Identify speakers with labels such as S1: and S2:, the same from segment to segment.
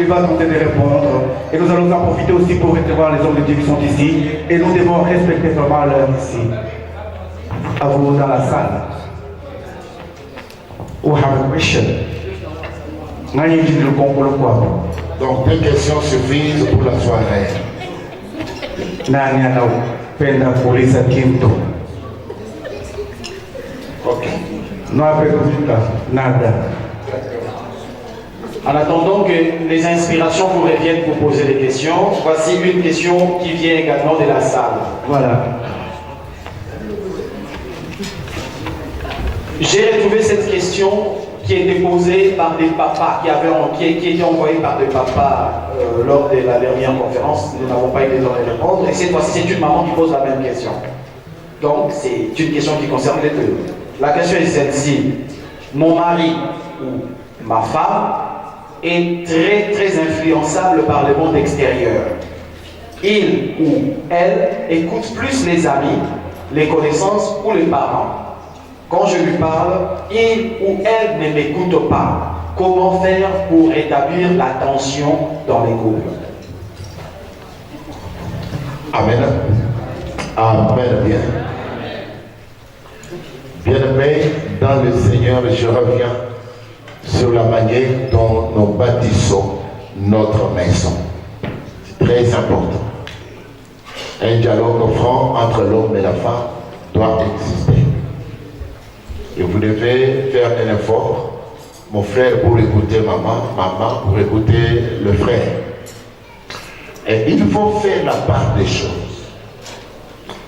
S1: Il va tenter de répondre et nous allons en profiter aussi pour recevoir les hommes de Dieu qui sont ici et nous devons respecter vraiment l'heure ici. À vous dans la salle. Who have a question?
S2: Donc deux questions suffisent pour la soirée. Ok.
S3: En attendant que les inspirations vous reviennent pour poser des questions, voici une question qui vient également de la salle.
S1: Voilà.
S3: J'ai retrouvé cette question qui étaient posées par des papas, qui étaient envoyées par des papas lors de la dernière conférence. Nous n'avons pas eu le temps de répondre. Et cette fois-ci, c'est une maman qui pose la même question. Donc, c'est une question qui concerne les deux. La question est celle-ci. Mon mari ou ma femme est très, très influençable par le monde extérieur. Il ou elle écoute plus les amis, les connaissances ou les parents. Quand je lui parle, il ou elle ne m'écoute pas. Comment faire pour rétablir la tension dans les couples?
S2: Amen. Amen. Bien. Bien-aimés, dans le Seigneur, je reviens sur la manière dont nous bâtissons notre maison. C'est très important. Un dialogue franc entre l'homme et la femme doit exister. Et vous devez faire un effort, mon frère pour écouter maman, maman pour écouter le frère. Et il faut faire la part des choses.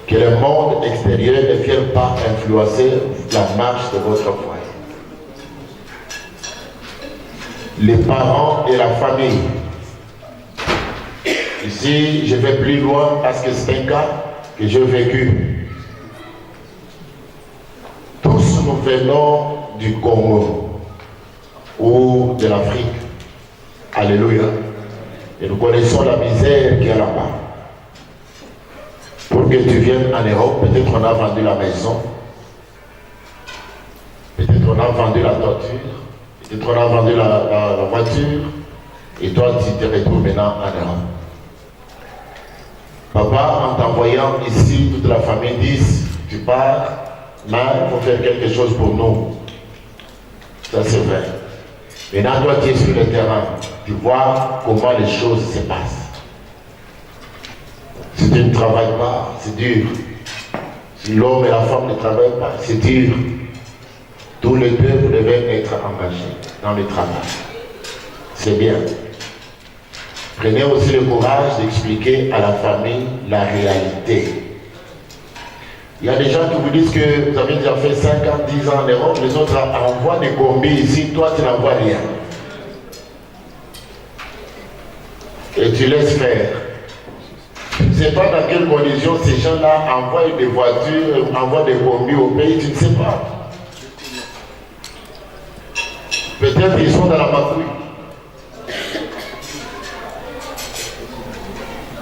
S2: Que le monde extérieur ne vienne pas influencer la marche de votre foyer. Les parents et la famille. Ici, je vais plus loin parce que c'est un cas que j'ai vécu. Tous nous venons du Congo ou de l'Afrique. Alléluia. Et nous connaissons la misère qu'il y a là-bas. Pour que tu viennes en Europe, peut-être on a vendu la maison, peut-être on a vendu la toiture, peut-être on a vendu la voiture, et toi tu te retrouves maintenant en Europe. Papa, en t'envoyant ici, toute la famille dit, tu pars, mais il faut faire quelque chose pour nous. Ça c'est vrai. Maintenant toi tu es sur le terrain, tu vois comment les choses se passent. Si tu ne travailles pas, c'est dur. Si l'homme et la femme ne travaillent pas, c'est dur. Tous les deux, vous devez être engagés dans le travail. C'est bien. Prenez aussi le courage d'expliquer à la famille la réalité. Il y a des gens qui vous disent que vous avez déjà fait 5 ans, 10 ans en Europe, les autres envoient des combis ici, toi tu n'envoies rien. Et tu laisses faire. Tu ne sais pas dans quelles conditions ces gens-là envoient des voitures, envoient des combis au pays, tu ne sais pas. Peut-être qu'ils sont dans la patrouille.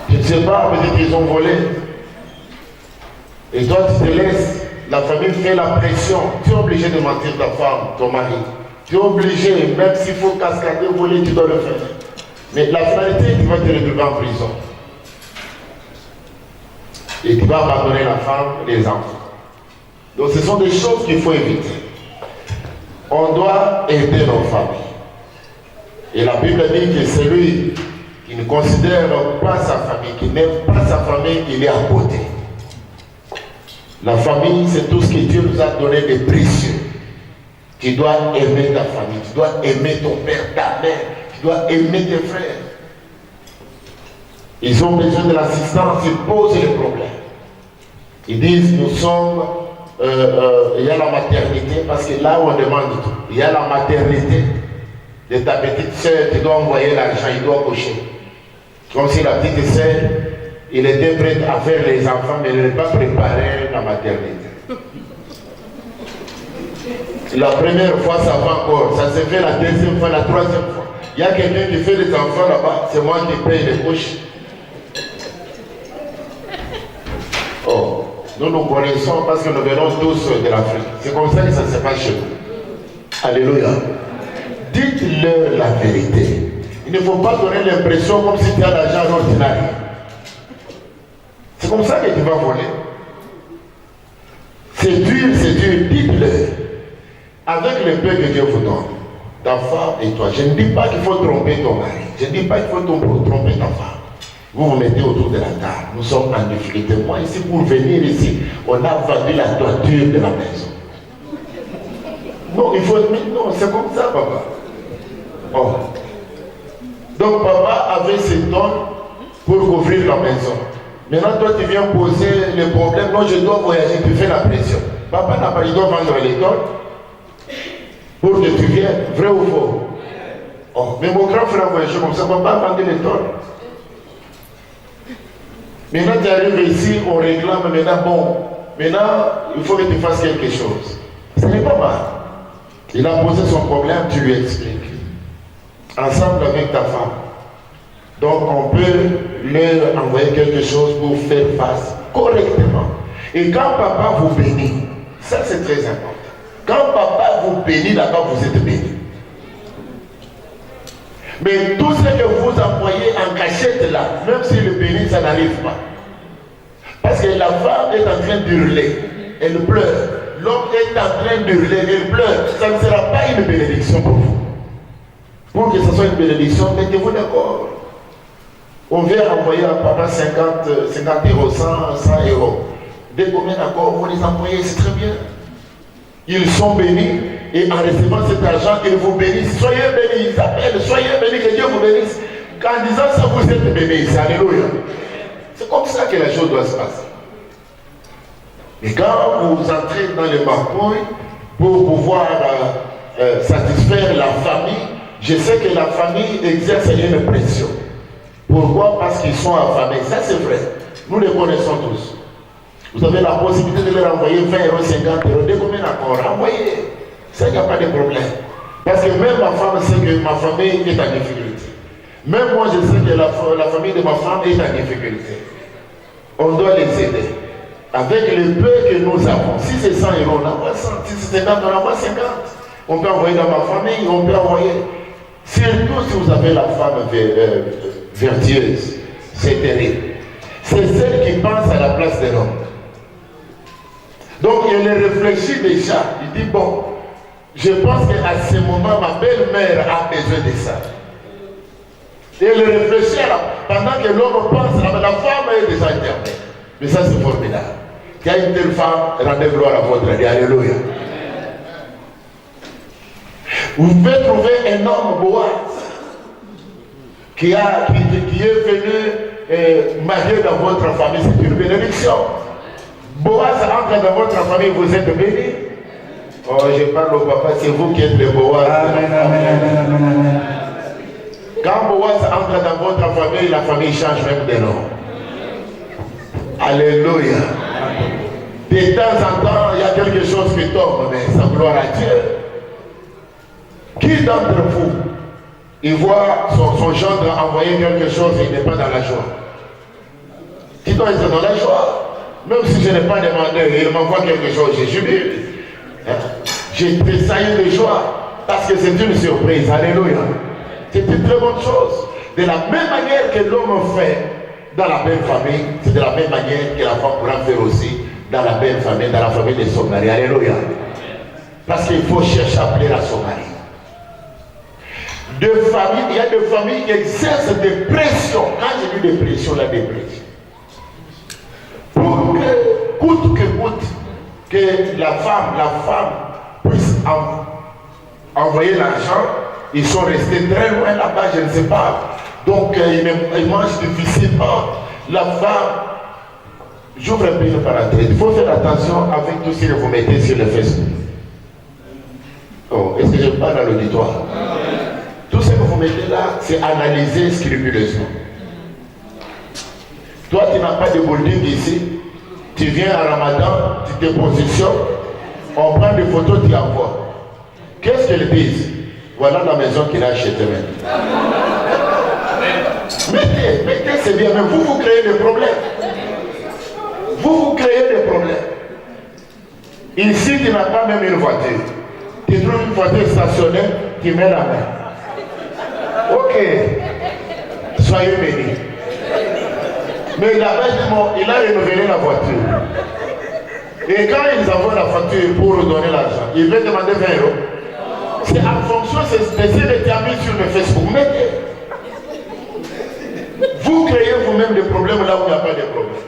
S2: Tu ne sais pas, peut-être qu'ils ont volé. Et toi, tu te laisses. La famille fait la pression. Tu es obligé de mentir ta femme, ton mari. Tu es obligé, même s'il faut cascader, voler, tu dois le faire. Mais la finalité, tu vas te retrouver en prison. Et tu vas abandonner la femme et les enfants. Donc ce sont des choses qu'il faut éviter. On doit aider nos familles. Et la Bible dit que celui qui ne considère pas sa famille, qui n'aime pas sa famille, il est à côté. La famille, c'est tout ce que Dieu nous a donné de précieux. Tu dois aimer ta famille, tu dois aimer ton père, ta mère, tu dois aimer tes frères. Ils ont besoin de l'assistance, ils posent les problèmes. Ils disent, nous sommes, il y a la maternité, parce que là où on demande tout, il y a la maternité de ta petite sœur, tu dois envoyer l'argent, il doit cocher. Comme si la petite sœur, il était prêt à faire les enfants, mais il n'est pas préparé la maternité. La première fois, ça va encore, ça se fait la deuxième fois, la troisième fois. Il y a quelqu'un qui fait les enfants là-bas, c'est moi qui paye les couches. Oh, nous connaissons parce que nous venons tous de l'Afrique. C'est comme ça que ça se passe chez nous. Alléluia. Dites-leur la vérité. Il ne faut pas donner l'impression comme si tu as l'argent ordinaire. C'est comme ça que tu vas voler. C'est dur, dites-leur. Avec le peu que Dieu vous donne, ta femme et toi, je ne dis pas qu'il faut tromper ton mari. Je ne dis pas qu'il faut tromper ta femme. Vous vous mettez autour de la table. Nous sommes en difficulté. Moi, ici, pour venir ici, on a vendu la toiture de la maison. Non, il faut... Non, c'est comme ça, papa. Oh. Donc, papa avait ses dons pour couvrir la maison. Maintenant, toi, tu viens poser le problème. Non, je dois voyager, tu fais la pression. Papa n'a pas, il doit vendre l'école. pour que tu viennes, vrai ou faux? Oh, mais mon grand frère voyage comme ça, on ne va pas vendre les torts. Maintenant, tu arrives ici, on réclame maintenant, bon, maintenant, il faut que tu fasses quelque chose. Ce n'est pas mal. Il a posé son problème, tu lui expliques. Ensemble avec ta femme. Donc, on peut leur envoyer quelque chose pour faire face correctement. Et quand papa vous bénit, ça c'est très important. Quand papa vous bénit, d'abord vous êtes béni. Mais tout ce que vous envoyez en cachette là, même s'il le bénit, ça n'arrive pas. Parce que la femme est en train d'hurler, elle pleure. L'homme est en train d'hurler, il pleure. Ça ne sera pas une bénédiction pour vous. Pour que ce soit une bénédiction, mettez-vous d'accord. On vient envoyer à papa 50 euros, 100 euros. Dès qu'on est d'accord, vous les envoyez, c'est très bien. Ils sont bénis et en recevant cet argent, ils vous bénissent. Soyez bénis, ils appellent, soyez bénis, que Dieu vous bénisse. En disant ça, vous êtes bénis. Alléluia. C'est comme ça que la chose doit se passer. Et quand vous entrez dans le marcouille pour pouvoir satisfaire la famille, je sais que la famille exerce une pression. Pourquoi? Parce qu'ils sont affamés. Ça c'est vrai. Nous les connaissons tous. Vous avez la possibilité de leur envoyer 20 euros, 50 euros. Dès combien d'accord? Envoyez. Ça, il n'y a pas de problème. Parce que même ma femme sait que ma famille est en difficulté. Même moi, je sais que la famille de ma femme est en difficulté. On doit les aider. Avec le peu que nous avons. Si c'est 100 euros, on envoie 100. Si c'est 50, on envoie 50. On peut envoyer dans ma famille, on peut envoyer. Surtout si vous avez la femme vertueuse. C'est terrible. C'est celle qui pense à la place de l'homme. Donc il réfléchit déjà. Il dit, bon, je pense qu'à ce moment, ma belle-mère a besoin de ça. Et il réfléchit pendant que l'homme pense, la femme est déjà internée. Mais ça c'est formidable. Qu'il y a une telle femme, rendez gloire à votre Dieu. Alléluia. Vous pouvez trouver un homme Boaz qui est venu marier dans votre famille. C'est une bénédiction. Boaz entre dans votre famille, vous êtes bénis. Oh, je parle au papa, c'est vous qui êtes le Boaz.
S1: Amen, amen, amen, amen, amen.
S2: Quand Boaz entre dans votre famille, la famille change même de nom. Alléluia. De temps en temps, il y a quelque chose qui tombe, mais sans gloire à Dieu. Qui d'entre vous, il voit son gendre envoyer quelque chose et il n'est pas dans la joie? Qui doit être dans la joie? Même si je n'ai pas demandé, il m'envoie quelque chose, je jubile. J'ai tressailli de joie parce que c'est une surprise. Alléluia. C'est une très bonne chose. De la même manière que l'homme fait dans la belle famille, c'est de la même manière que la femme pourra faire aussi dans la belle famille, dans la famille de son mari. Alléluia. Parce qu'il faut chercher à plaire à son mari. Il y a des familles qui exercent des pressions. Quand j'ai vu des pressions, la dépression. Pour que, coûte que coûte, que la femme puisse envoyer l'argent, ils sont restés très loin là-bas, je ne sais pas. Donc ils mangent difficilement. La femme, j'ouvre un peu une parenthèse. Il faut faire attention avec tout ce que vous mettez sur le Facebook. Oh, est-ce que je parle à l'auditoire? Tout ce que vous mettez là, c'est analysé scrupuleusement. Toi, tu n'as pas de building ici. Tu viens à Ramadan, tu te positionnes, on prend des photos, tu envoies. Qu'est-ce qu'ils disent? Voilà la maison qu'il a achetée même. Mettez, c'est bien, mais vous créez des problèmes. Vous créez des problèmes. Ici, tu n'as pas même une voiture. Tu trouves une voiture stationnée, tu mets la main. Ok, soyez bénis. Mais là-bas, il a renouvelé la voiture. Et quand ils envoient la facture pour donner l'argent, il veut demander 20 euros. C'est en fonction, c'est déterminé sur le Facebook. Mettez. Vous créez vous-même des problèmes là où il n'y a pas de problème.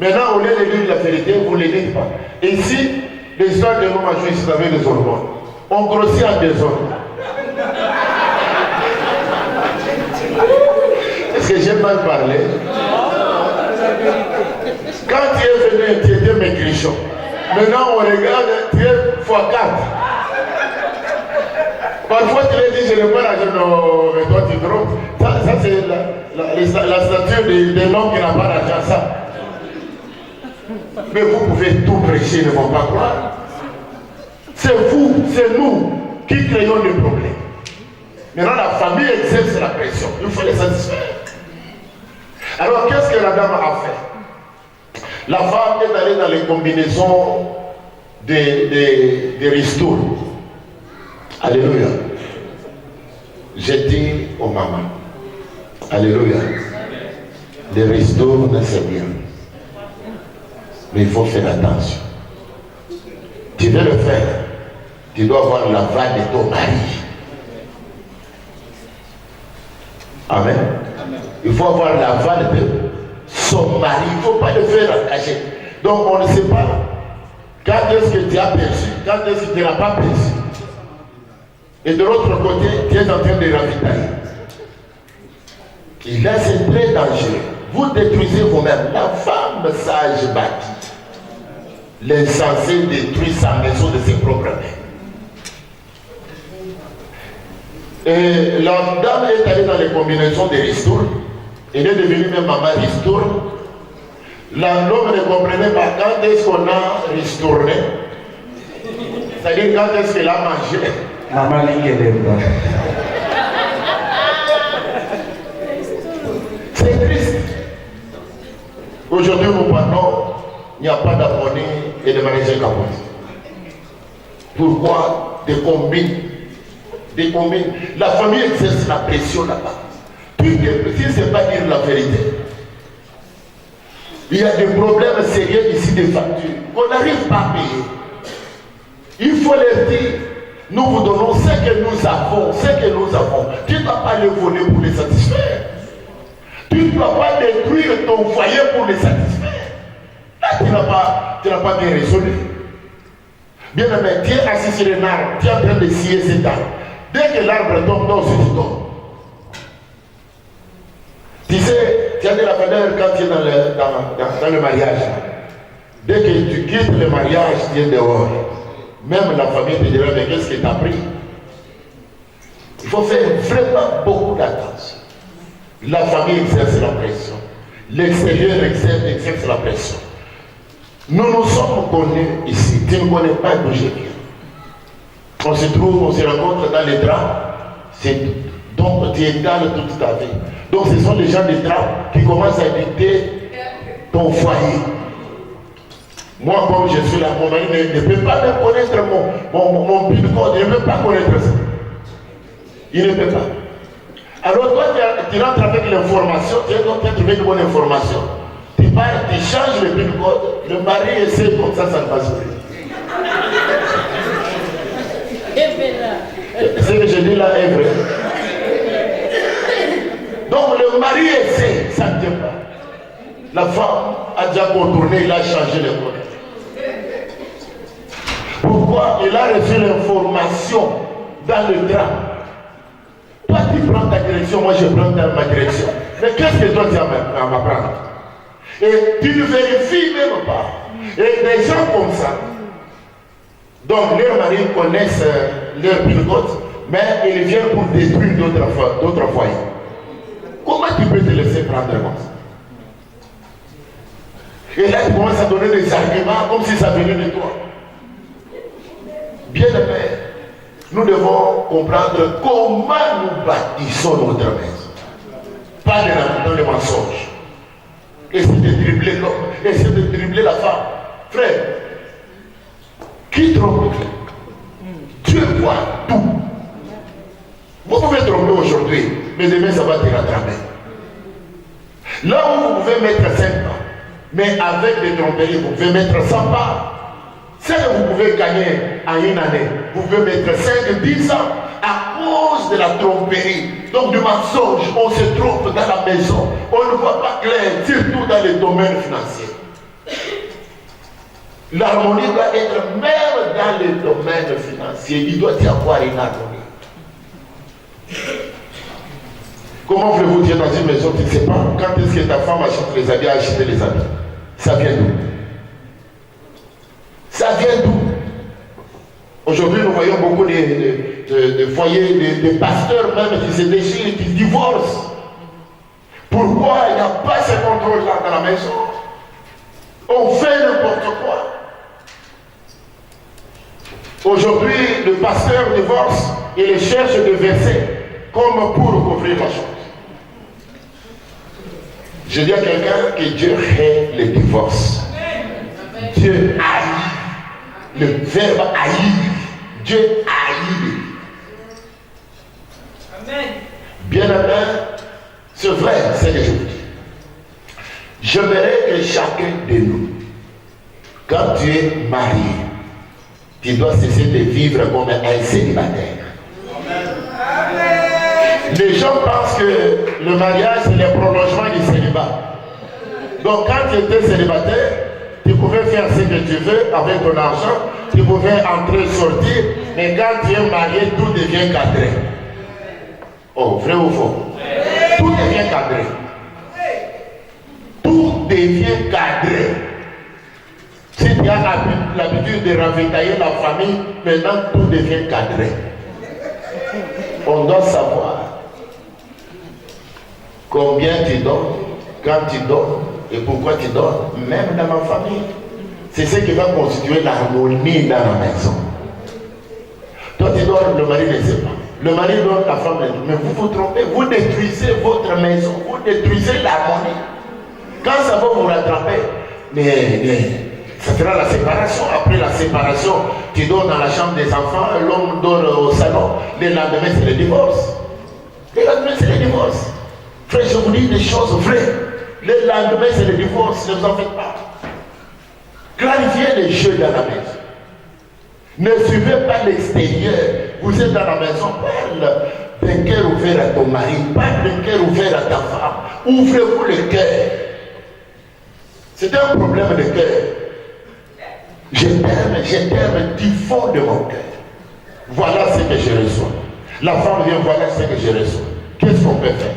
S2: Maintenant, au lieu de dire la vérité, vous ne les dites pas. Et ici, les histoires de l'homme à jouer, vous avez des hormones. On grossit en désordre. Est-ce que j'ai mal parlé? Quand tu es venu, tu étais maigrichon. Maintenant, on regarde, tu es x4. Parfois, tu lui dis, je n'ai pas l'argent, non, mais toi, tu trompes. Ça c'est la stature de l'homme qui n'a pas d'argent, ça. Mais vous pouvez tout prêcher, ils ne vont pas croire. C'est vous, c'est nous qui créons des problèmes. Maintenant, la famille exerce la pression. Il faut les satisfaire. Alors, qu'est-ce que la dame a fait? La femme est allée dans les combinaisons des restos. Alléluia. J'ai dit aux mamans, alléluia, les restos, c'est bien. Mais il faut faire attention. Tu veux le faire, tu dois avoir l'aval de ton mari. Amen. Il faut avoir l'aval de son mari. Il ne faut pas le faire en cachette. Donc on ne sait pas quand est-ce que tu as perçu, quand est-ce que tu n'as pas perçu. Et de l'autre côté, tu es en train de ravitailler. Et là, c'est très dangereux. Vous détruisez vous-même. La femme sage bâtit. L'insensé détruit sa maison de ses propres mains. Et la dame est allée dans les combinaisons des ristournes. Elle est devenue même maman ristourne. L'homme ne comprenait pas quand est-ce qu'on a ristourné. C'est-à-dire quand est-ce qu'elle a mangé.
S1: Maman Linguelemba.
S2: C'est triste. Aujourd'hui, nous parlons, il n'y a pas d'abonnés et de mariage capote. Pourquoi des combines? Des combines. La famille exerce la pression là-bas. Si ce n'est pas dire la vérité, il y a des problèmes sérieux ici, des factures qu'on n'arrive pas à payer. Il faut leur dire, nous vous donnons ce que nous avons, Tu ne vas pas les voler pour les satisfaire. Tu ne dois pas détruire ton foyer pour les satisfaire. Là, tu n'as pas bien résolu. Bien aimé, tu es assis sur un arbre, tu es en train de scier cet arbre. Dès que l'arbre tombe, non, c'est du tombe. Tu sais, tu as de la valeur quand tu es dans le mariage. Dès que tu quittes le mariage, tu es dehors. Même la famille te dira, mais qu'est-ce que tu as pris? Il faut faire vraiment beaucoup d'attention. La famille exerce la pression. L'extérieur exerce la pression. Nous nous sommes connus ici. Tu ne connais pas d'où je viens. On se trouve, on se rencontre dans les draps. Donc tu étales toute ta vie. Donc ce sont les gens des draps qui commencent à habiter ton foyer. Moi, comme je suis là, mon mari ne peut pas même connaître mon PIN code. Il ne peut pas connaître ça. Il ne peut pas. Alors toi, tu rentres avec l'information, tu as trouvé une bonne information. Tu pars, tu changes le PIN code, le mari essaie comme ça ne passe plus. Ce que je dis là est vrai. Donc le mari essaie, ça ne tient pas. La femme a déjà contourné, il a changé le code. Pourquoi? Il a reçu l'information dans le drap. Toi tu prends ta direction, moi je prends ma direction. Mais qu'est-ce que toi tu as à m'apprendre? Et tu ne vérifies même pas. Et des gens comme ça, donc leurs maris connaissent leur pilote, mais ils viennent pour détruire d'autres foyers. Comment tu peux te laisser prendre comme ça? Et là tu commences à donner des arguments comme si ça venait de toi. Bien aimé, nous devons comprendre comment nous bâtissons notre maison. Pas dans les mensonges. Essayer de dribbler l'homme, essayer de dribbler la femme. Frère, qui trompe Dieu voit tout. Vous pouvez tromper aujourd'hui, mais demain ça va te rattraper. Là où vous pouvez mettre 5 ans, mais avec des tromperies, vous pouvez mettre 100 pas. Ce que vous pouvez gagner en une année, vous pouvez mettre 5, 10 ans à cause de la tromperie. Donc du mensonge, on se trompe dans la maison. On ne voit pas clair, surtout dans les domaines financiers. L'harmonie doit être même dans les domaines financiers. Il doit y avoir une harmonie. Comment voulez-vous dire dans une maison, tu ne sais pas quand est-ce que ta femme achète les habits, a acheté les habits? Ça vient d'où? Ça vient d'où? Aujourd'hui, nous voyons beaucoup qui de foyers, des pasteurs même qui se déchirent, qui divorcent. Pourquoi il n'y a pas ce contrôle-là dans la maison? On fait n'importe quoi. Aujourd'hui, le pasteur divorce et il cherche des versets comme pour couvrir la chose. Je dis à quelqu'un que Dieu hait le divorce. Dieu haït. Le verbe haïr. Dieu haït. Amen. Bien aimé, c'est vrai, c'est ce que je vous dis. J'aimerais que chacun de nous, quand tu es marié, tu dois cesser de vivre comme un célibataire. Les gens pensent que le mariage c'est le prolongement du célibat. Donc quand tu étais célibataire, tu pouvais faire ce que tu veux avec ton argent, tu pouvais entrer, sortir, mais quand tu es marié, tout devient cadré. Oh, vrai ou faux? Tout devient cadré. Tout devient cadré. Si tu as l'habitude de ravitailler la famille, maintenant tout devient cadré. On doit savoir combien tu donnes, quand tu donnes et pourquoi tu donnes, même dans ma famille. C'est ce qui va constituer l'harmonie dans la maison. Toi tu donnes, le mari ne sait pas. Le mari donne, la femme, mais vous vous trompez, vous détruisez votre maison, vous détruisez l'harmonie. Quand ça va vous rattraper, mais ça sera la séparation. Après la séparation, tu donnes dans la chambre des enfants, l'homme donne au salon, le lendemain c'est le divorce. Le lendemain c'est le divorce. Frère, je vous dis des choses vraies. Le lendemain c'est le divorce, ne vous en faites pas. Clarifiez les jeux dans la maison. Ne suivez pas l'extérieur. Vous êtes dans la maison, parle d'un cœur ouvert à ton mari, parle d'un cœur ouvert à ta femme. Ouvrez-vous le cœur. C'est un problème de cœur. Je t'aime du fond de mon cœur. Voilà ce que je reçois. La femme vient, voilà ce que je reçois. Qu'est-ce qu'on peut faire?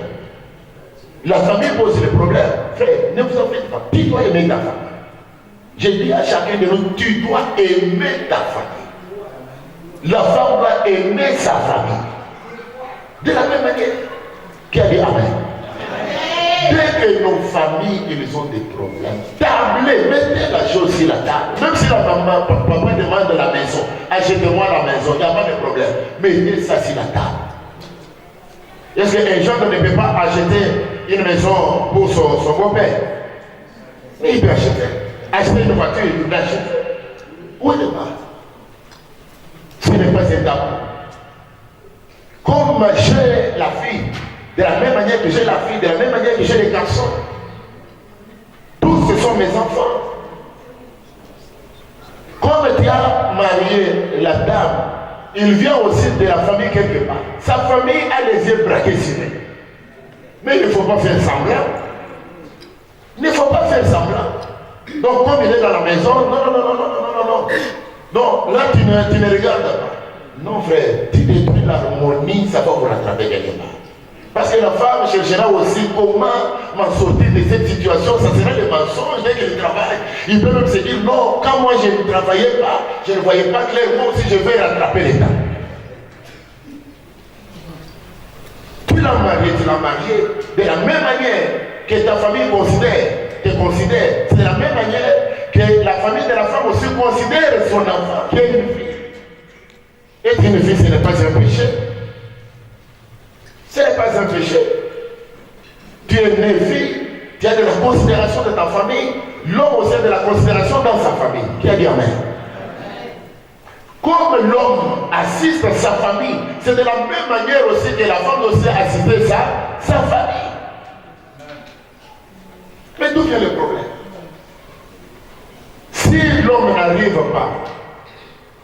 S2: La famille pose le problème. Frère, ne vous en faites pas. Tu dois aimer ta femme. Je dis à chacun de nous, tu dois aimer ta famille. La femme doit aimer sa famille. De la même manière. Qui a dit Amen? Dès que nos familles, ils ont des problèmes, tablez, mettez la chose sur la table. Même si la maman, papa demande la maison, achetez-moi la maison, il n'y a pas de problème. Mettez ça sur la table. Est-ce qu'un jeune ne peut pas acheter une maison pour son beau-père? Mais il peut acheter. Acheter une voiture, il peut acheter. Où est le mal? Ce n'est pas un tabou. Comme j'ai la fille, de la même manière que j'ai la fille, de la même manière que j'ai les garçons. Tous ce sont mes enfants. Comme tu as marié la dame, il vient aussi de la famille quelque part. Sa famille a les yeux braqués sur elle. Mais il ne faut pas faire semblant. Il ne faut pas faire semblant. Donc comme il est dans la maison, non. Non, là tu ne regardes pas. Non frère, tu détruis l'harmonie, ça va vous rattraper quelque part. Parce que la femme cherchera aussi comment m'en sortir de cette situation. Ça sera le mensonge dès qu'elle travaille. Il peut même se dire non, quand moi je ne travaillais pas, je ne voyais pas clairement si je vais rattraper l'État. Tu l'as marié de la même manière que ta famille te considère. C'est de la même manière que la famille de la femme aussi considère son enfant qui est une fille. Être une fille, ce n'est pas un péché. Ce n'est pas un péché. Tu es une fille, tu as de la considération de ta famille, l'homme aussi a de la considération dans sa famille. Qui a dit Amen? Comme l'homme assiste sa famille, c'est de la même manière aussi que la femme aussi assiste sa famille. Mais d'où vient le problème? Si l'homme n'arrive pas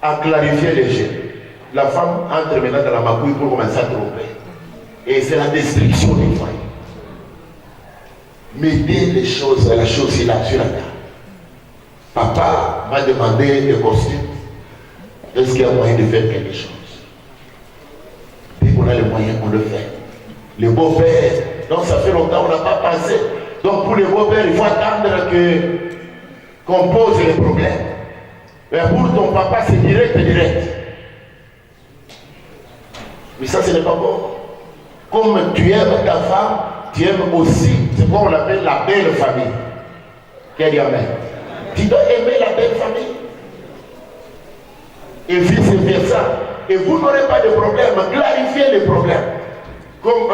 S2: à clarifier les jeux, la femme entre maintenant dans la magouille pour commencer à tromper. Et c'est la destruction des foyers. Mettez les choses, la chose sur la table. Papa m'a demandé des costumes. Est-ce qu'il y a moyen de faire quelque chose? Dès qu'on a les moyens, on le fait. Le beau-père, donc ça fait longtemps qu'on n'a pas pensé. Donc pour le beau-père, il faut attendre qu'on pose les problèmes. Mais pour ton papa, c'est direct. Mais ça, ce n'est pas bon. Comme tu aimes ta femme, tu aimes aussi, c'est quoi on appelle la belle famille. Quel dit amen? Tu dois aimer la belle famille. Et vice versa. Et vous n'aurez pas de problème. Clarifiez les problèmes. Comme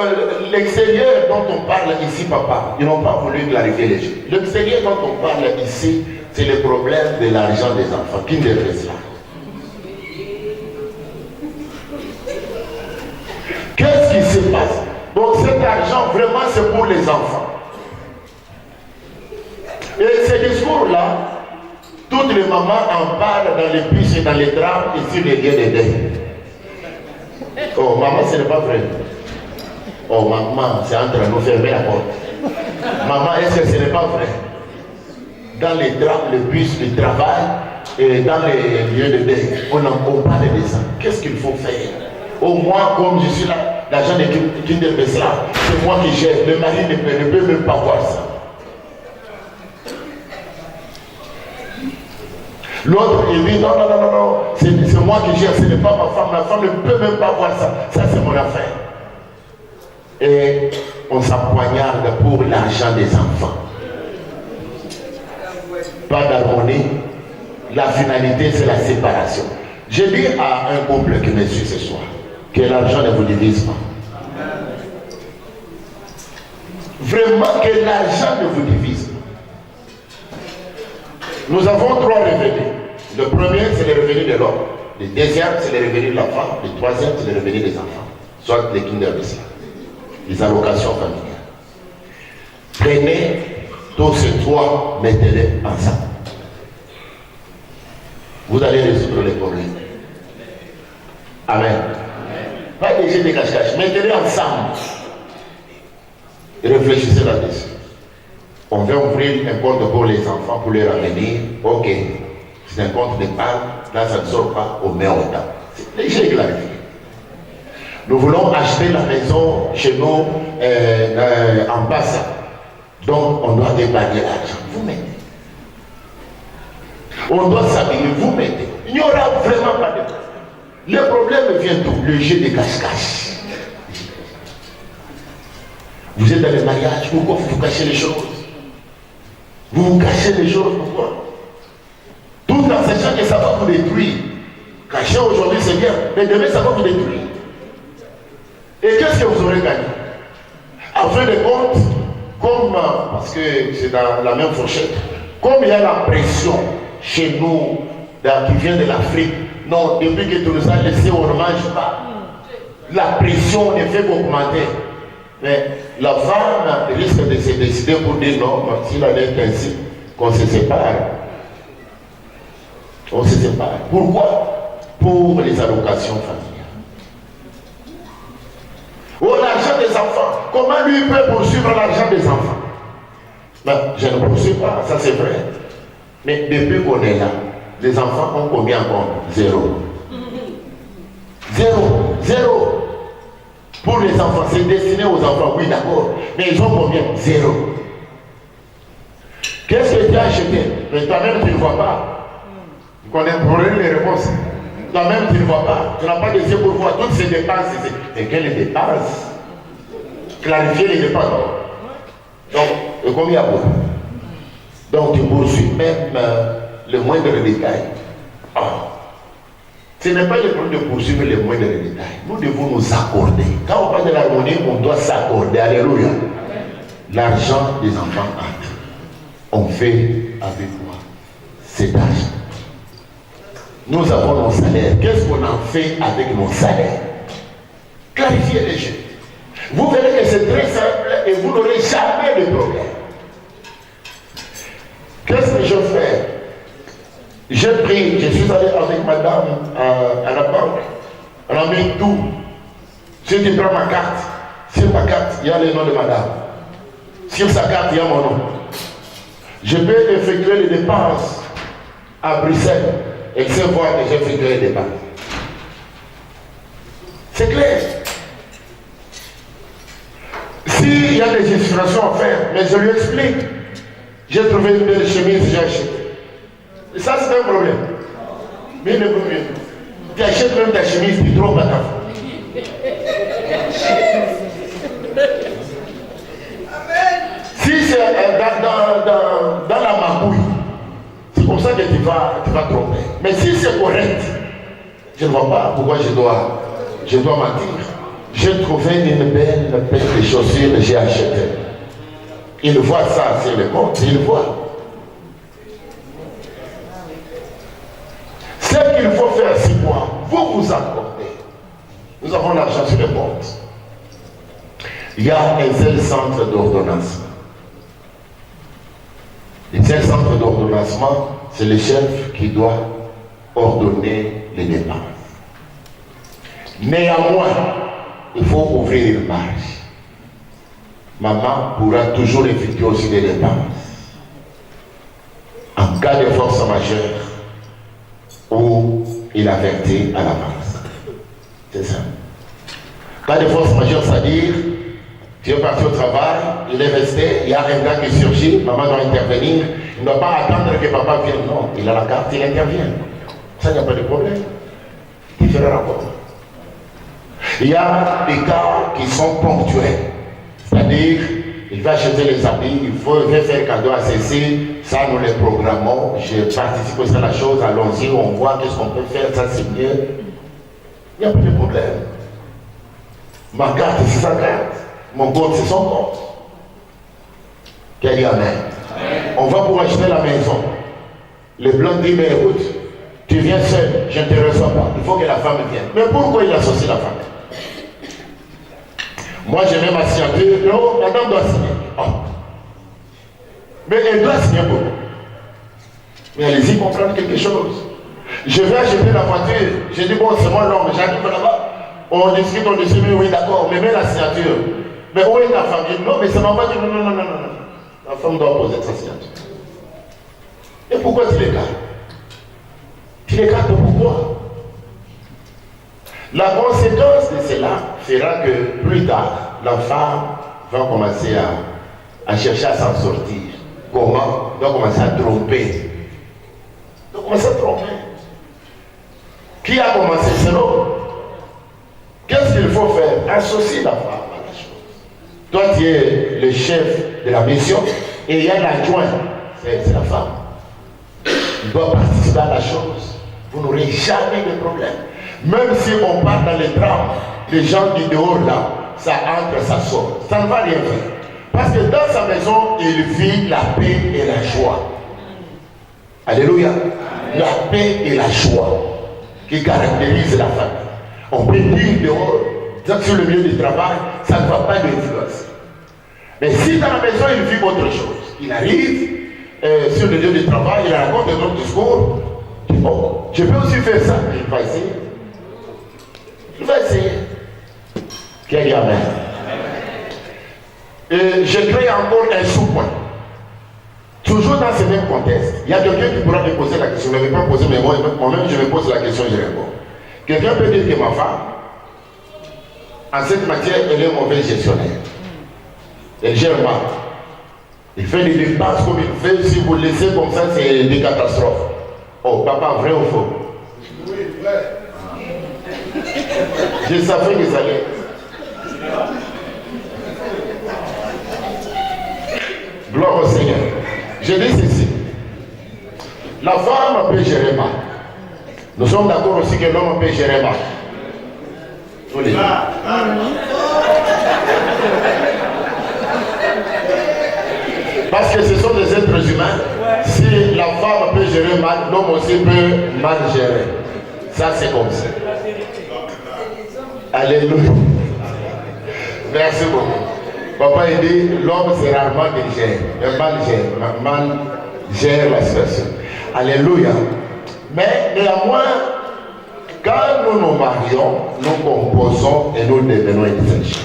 S2: l'extérieur dont on parle ici, papa, ils n'ont pas voulu clarifier les choses. L'extérieur dont on parle ici, c'est le problème de l'argent des enfants. Qui ne reste là? Qu'est-ce qui se passe? Donc cet argent, vraiment, c'est pour les enfants. Et ces discours-là, toutes les mamans en parlent dans les bus et dans les drames et sur les lieux de deuil. Oh, maman, ce n'est pas vrai. Oh, maman, c'est entre nous, fermer la porte. Maman, est-ce que ce n'est pas vrai? Dans les drames, les bus, le travail et dans les lieux de deuil, on parle de ça. Qu'est-ce qu'il faut faire? Au moins, comme je suis là, l'argent de Kinder Besla, c'est moi qui gère. Le mari ne peut même pas voir ça. L'autre, il dit non, c'est moi qui gère, ce n'est pas ma femme. La femme ne peut même pas voir ça. Ça, c'est mon affaire. Et on s'empoignarde pour l'argent des enfants. Pas d'harmonie. La finalité, c'est la séparation. Je dis à un couple qui me suit ce soir que l'argent ne vous divise pas. Vraiment que l'argent ne vous divise pas. Nous avons 3 revenus. Le premier, c'est le revenu de l'homme. Le deuxième, c'est le revenu de la femme. Le troisième, c'est le revenu des enfants. Soit les kinderbis, les allocations familiales. Prenez tous ces 3, mettez-les ensemble. Vous allez résoudre les problèmes. Amen. Pas des jeux de cache-cache. Mettez-les ensemble. Et réfléchissez là-dessus. On veut ouvrir un compte pour les enfants, pour les ramener. Ok. C'est un compte d'épargne. Là, ça ne sort pas au meilleur temps. C'est léger clarifié. Nous voulons acheter la maison chez nous en Bassa. Donc, on doit épargner l'argent. Vous mettez. On doit s'habiller. Vous mettez. Il n'y aura vraiment pas de problème. Le problème vient d'où? Le jeu de cache-cache. Vous êtes dans le mariage. Pourquoi vous cachez les choses? Vous vous cachez les choses, pourquoi? Tout en sachant que ça va vous détruire. Cacher aujourd'hui c'est bien, mais demain ça va vous détruire. Et qu'est-ce que vous aurez gagné? En fin de compte, comme, parce que c'est dans la même fourchette, comme il y a la pression chez nous, qui vient de l'Afrique, non, depuis que tu nous as laissé, on ne mange pas. La pression ne fait qu'augmenter. Mais la femme risque de se décider pour dire non, s'il en est ainsi, qu'on se sépare. On se sépare. Pourquoi? Pour les allocations familiales. Oh, l'argent des enfants. Comment lui peut poursuivre l'argent des enfants? Ben, je ne poursuis pas, ça c'est vrai. Mais depuis qu'on est là, les enfants ont combien en compte? 0. 0. Pour les enfants, c'est destiné aux enfants, oui d'accord. Mais ils ont combien? 0. Qu'est-ce que tu as acheté? Mais toi-même tu ne vois pas. Vous connaissez les réponses. Toi-même tu ne vois pas. Tu n'as pas de yeux pour voir toutes ces dépenses. Et quelles dépenses? Clarifier les dépenses. Donc, combien pour? Donc tu poursuis même le moindre détail. Oh. Ce n'est pas le problème de poursuivre les moindres détails. Nous devons nous accorder. Quand on parle de l'harmonie, on doit s'accorder. Alléluia. L'argent des enfants entre. On fait avec quoi? Cet argent. Nous avons nos salaires. Qu'est-ce qu'on en fait avec nos salaires? Clarifiez les choses. Vous verrez que c'est très simple et vous n'aurez jamais de problème. Qu'est-ce que je fais? J'ai pris, je suis allé avec madame à la banque. On a mis tout. Si tu prends ma carte, sur ma carte, il y a le nom de madame. Sur sa carte, il y a mon nom. Je peux effectuer les dépenses à Bruxelles et c'est voir que j'ai effectué les dépenses. C'est clair. S'il y a des illustrations à faire, mais je lui explique. J'ai trouvé une belle chemise, j'ai acheté. Et ça, c'est un problème. Mais le problème, tu achètes même ta chemise, tu trompes à ta femme. Si c'est dans la magouille, c'est comme ça que tu vas tromper. Mais si c'est correct, je ne vois pas pourquoi je dois mentir. J'ai trouvé une belle paire de chaussures que j'ai achetées. Il voit ça sur le compte, il voit. Ce qu'il faut faire, c'est quoi? Vous vous accordez. Nous avons l'argent sur le compte. Il y a un seul centre d'ordonnancement. Le seul centre d'ordonnancement, c'est le chef qui doit ordonner les dépenses. Néanmoins, il faut ouvrir une marge. Maman pourra toujours effectuer aussi des dépenses. En cas de force majeure, où il avertit à l'avance. C'est ça. Cas de force majeure, c'est-à-dire, tu es parti au travail, il est resté, il y a un gars qui surgit, maman doit intervenir, il ne doit pas attendre que papa vienne, non, il a la carte, il intervient. Ça, il n'y a pas de problème. Il fera rapport. Il y a des cas qui sont ponctuels, c'est-à-dire, il va acheter les habits, il veut faire cadeau à ceci, ça nous les programmons, je participe à la chose, allons-y, on voit qu'est-ce qu'on peut faire, ça c'est mieux. Il n'y a pas de problème. Ma carte, c'est sa carte. Mon compte, c'est son compte. Quel dit amen. On va pour acheter la maison. Le blanc dit, mais écoute, tu viens seul, je ne te reçois pas. Il faut que la femme vienne. Mais pourquoi il associe la femme? Moi, je mets ma signature. Non, madame doit signer. Oh. Mais elle doit signer pour moi. Mais allez-y comprendre quelque chose. Je vais acheter la voiture. Je dis, bon, c'est moi l'homme, j'arrive là-bas. On discute, oui, d'accord, mais mets la signature. Mais où est ta famille? Non, mais c'est ma voiture. Non. La femme doit poser sa signature. Et pourquoi tu l'écartes? Tu l'écartes pourquoi? La conséquence de cela fera que plus tard, la femme va commencer à chercher à s'en sortir. Comment? Elle va commencer à tromper. Elle va commencer à tromper. Qui a commencé? C'est l'homme. Qu'est-ce qu'il faut faire? Associer la femme à la chose. Toi, tu es le chef de la mission et il y a l'adjoint, c'est la femme. Il doit participer à la chose. Vous n'aurez jamais de problème. Même si on part dans les drames, les gens du dehors là, ça entre, ça sort. Ça ne va rien faire. Parce que dans sa maison, il vit la paix et la joie. Alléluia. La paix et la joie qui caractérisent la famille. On peut dire dehors, sur le milieu du travail, ça ne va pas l'influencer. Mais si dans la maison, il vit autre chose, il arrive sur le lieu du travail, il raconte un autre discours, bon, je peux aussi faire ça. Il va essayer. Il va essayer. Quel amen. Et je crée encore un sous-point. Toujours dans ce même contexte, il y a quelqu'un qui pourra me poser la question. Je ne vais pas poser, mais moi-même, je me pose la question, je réponds. Quelqu'un peut dire que ma femme, en cette matière, elle est mauvaise gestionnaire. Elle gère mal. Il fait des dépenses comme il fait. Si vous le laissez comme ça, c'est des catastrophes. Oh, papa, vrai ou faux? Oui, vrai. Je savais que ça allait. Gloire au Seigneur. Je dis ceci. La femme peut gérer mal. Nous sommes d'accord aussi que l'homme peut gérer mal. Tous les deux. Parce que ce sont des êtres humains. Si la femme peut gérer mal, l'homme aussi peut mal gérer. Ça, c'est comme ça. Alléluia. Merci beaucoup. Papa, il dit, l'homme c'est rarement qu'il gère. Mal gère la situation. Alléluia. Mais néanmoins, quand nous nous marions, nous composons et nous devenons étrangers.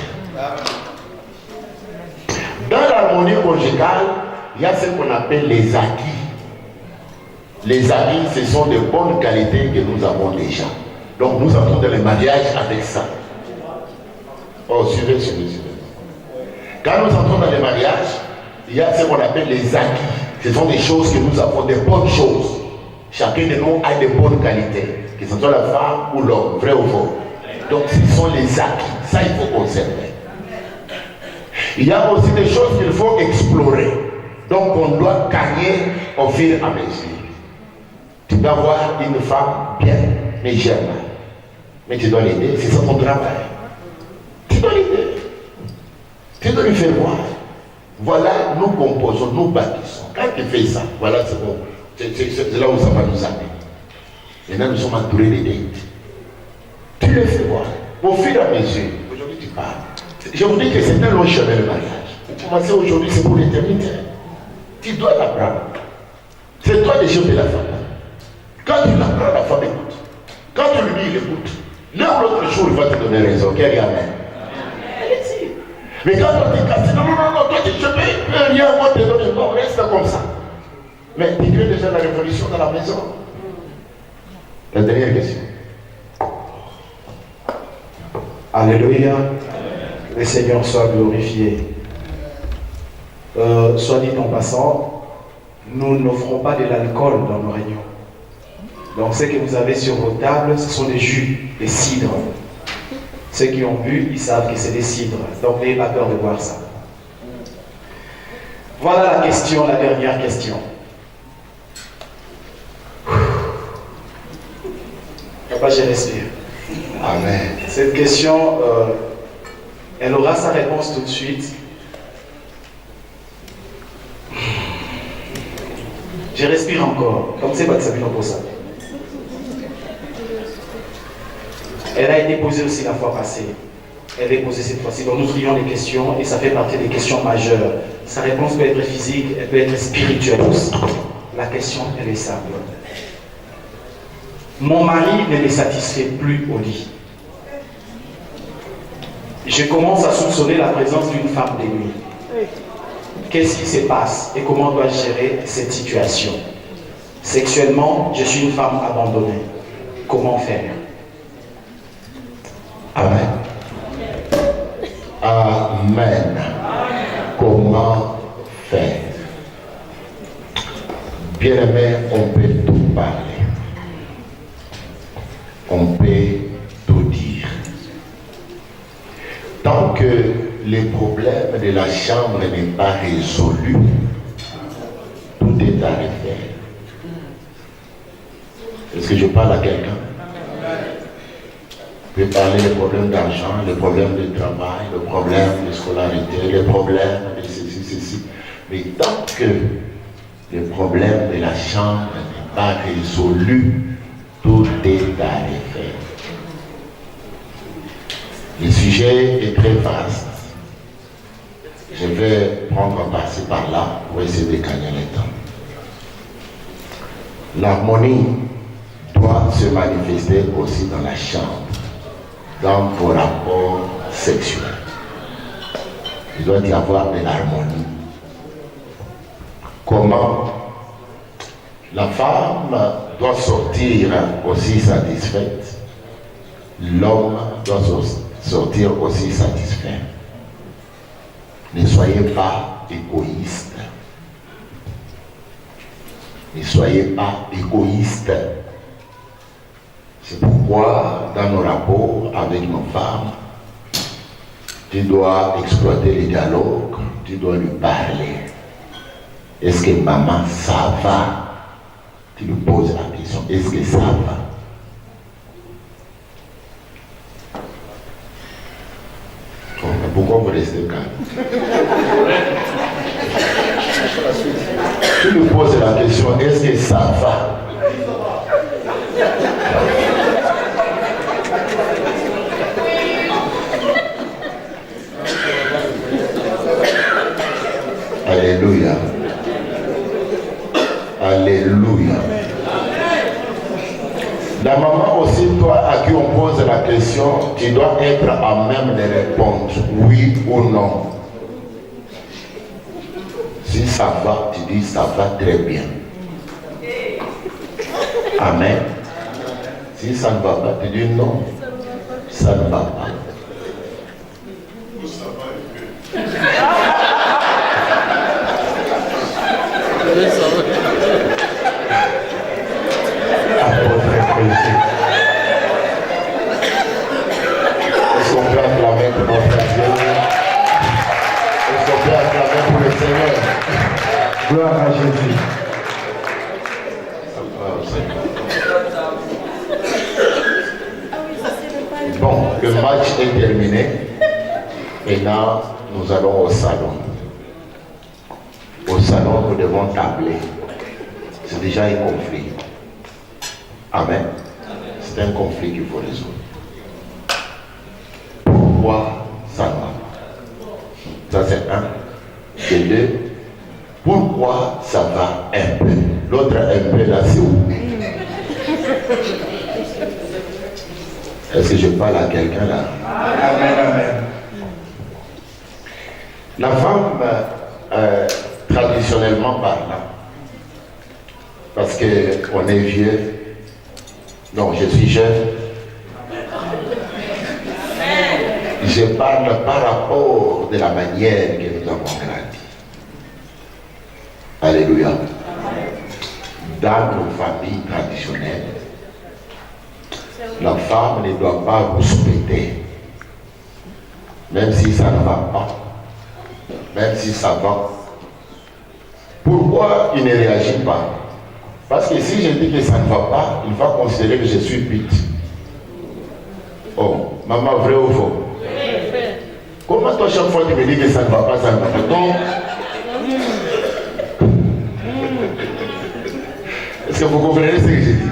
S2: Dans l'harmonie conjugale, il y a ce qu'on appelle les acquis. Les acquis, ce sont de bonnes qualités que nous avons déjà. Donc nous entrons dans le mariage avec ça. Oh, suivez. Quand nous entrons dans le mariage, il y a ce qu'on appelle les acquis. Ce sont des choses que nous avons, des bonnes choses. Chacun de nous a de bonnes qualités, que ce soit la femme ou l'homme, vrai ou faux. Donc ce sont les acquis. Ça, il faut conserver. Il y a aussi des choses qu'il faut explorer. Donc on doit gagner au fur et à mesure. Tu dois voir une femme bien, mais j'aime. Mais tu dois l'aider, c'est ça ton travail. Tu dois l'aider. Tu dois lui faire voir. Voilà, nous composons, nous bâtissons. Quand tu fais ça, voilà, c'est bon. C'est là où ça va nous amener. Maintenant, nous sommes entourés d'aider. Tu le fais voir. Au fur et à mesure, aujourd'hui tu parles. Je vous dis que c'est un long chemin le mariage. Commencer aujourd'hui, c'est pour l'éternité. Tu dois l'apprendre. C'est toi déjà de la femme. Quand tu l'apprends, la femme écoute. Quand tu lui dis, il écoute. L'un ou l'autre jour, il va te donner raison. Quel amen. Mais quand toi tu casses, non, toi tu ne peux rien, moi te donner, non, reste comme ça. Mais tu veux déjà la révolution dans la maison. La dernière question.
S3: Alléluia. Le Seigneur soit glorifié. Soit dit en passant, nous n'offrons pas de l'alcool dans nos réunions. Donc ce que vous avez sur vos tables, ce sont des jus, des cidres. Ceux qui ont bu, ils savent que c'est des cidres. Donc n'ayez pas peur de boire ça. Voilà la question, la dernière question. Papa, je respire.
S2: Amen.
S3: Cette question, elle aura sa réponse tout de suite. Je respire encore, comme c'est pas que ça vient pour ça. Elle a été posée aussi la fois passée. Elle est posée cette fois-ci. Donc nous trions les questions et ça fait partie des questions majeures. Sa réponse peut être physique, elle peut être spirituelle aussi. La question, elle est simple. Mon mari ne me satisfait plus au lit. Je commence à soupçonner la présence d'une femme de nuit. Qu'est-ce qui se passe et comment dois-je gérer cette situation? Sexuellement, je suis une femme abandonnée. Comment faire?
S2: Amen. Amen. Comment faire? Bien-aimé, on peut tout parler. On peut tout dire. Tant que les problèmes de la chambre n'est pas résolu, tout est à refaire. Est-ce que je parle à quelqu'un? Je peux parler des problèmes d'argent, les problèmes de travail, les problèmes de scolarité, les problèmes de ceci. Mais tant que le problème de la chambre n'est pas résolu, tout est à refaire. Le sujet est très vaste. Je vais prendre un passé par là pour essayer de gagner le temps. L'harmonie doit se manifester aussi dans la chambre, dans vos rapports sexuels. Il doit y avoir de l'harmonie. Comment? La femme doit sortir aussi satisfaite. L'homme doit sortir aussi satisfait. Ne soyez pas égoïste. Ne soyez pas égoïste. C'est pourquoi, dans nos rapports avec nos femmes, tu dois exploiter les dialogues, tu dois lui parler. Est-ce que maman, ça va? Tu lui poses la question, est-ce que ça va? Pourquoi vous restez calme? Tu lui poses la question, est-ce que ça va? Alléluia. Alléluia. La maman aussi, toi à qui on pose la question, tu dois être à même de répondre oui ou non. Si ça va, tu dis ça va très bien. Amen. Si ça ne va pas, tu dis non, ça ne va pas. Seigneur.
S1: Gloire à Jésus.
S2: Bon, le match est terminé. Maintenant, nous allons au salon. Au salon, nous devons tabler. C'est déjà un conflit. Amen. C'est un conflit qu'il faut résoudre. Pourquoi ça ne va pas? Ça c'est un. Et deux, pourquoi ça va un peu? L'autre un peu là, c'est où? Est-ce que je parle à quelqu'un là?
S1: Amen, amen.
S2: La femme, traditionnellement parlant, parce qu'on est vieux, non, je suis jeune, je parle par rapport de la manière que nous avons grandi. Alléluia. Dans nos familles traditionnelles, la femme ne doit pas rouspéter, même si ça ne va pas, même si ça va. Pourquoi il ne réagit pas? Parce que si je dis que ça ne va pas, il va considérer que je suis pute. Oh, maman, vrai ou faux? Comment toi, chaque fois tu me dis que ça ne va pas, ça ne va pas? Donc, est-ce que vous comprenez ce que je dis?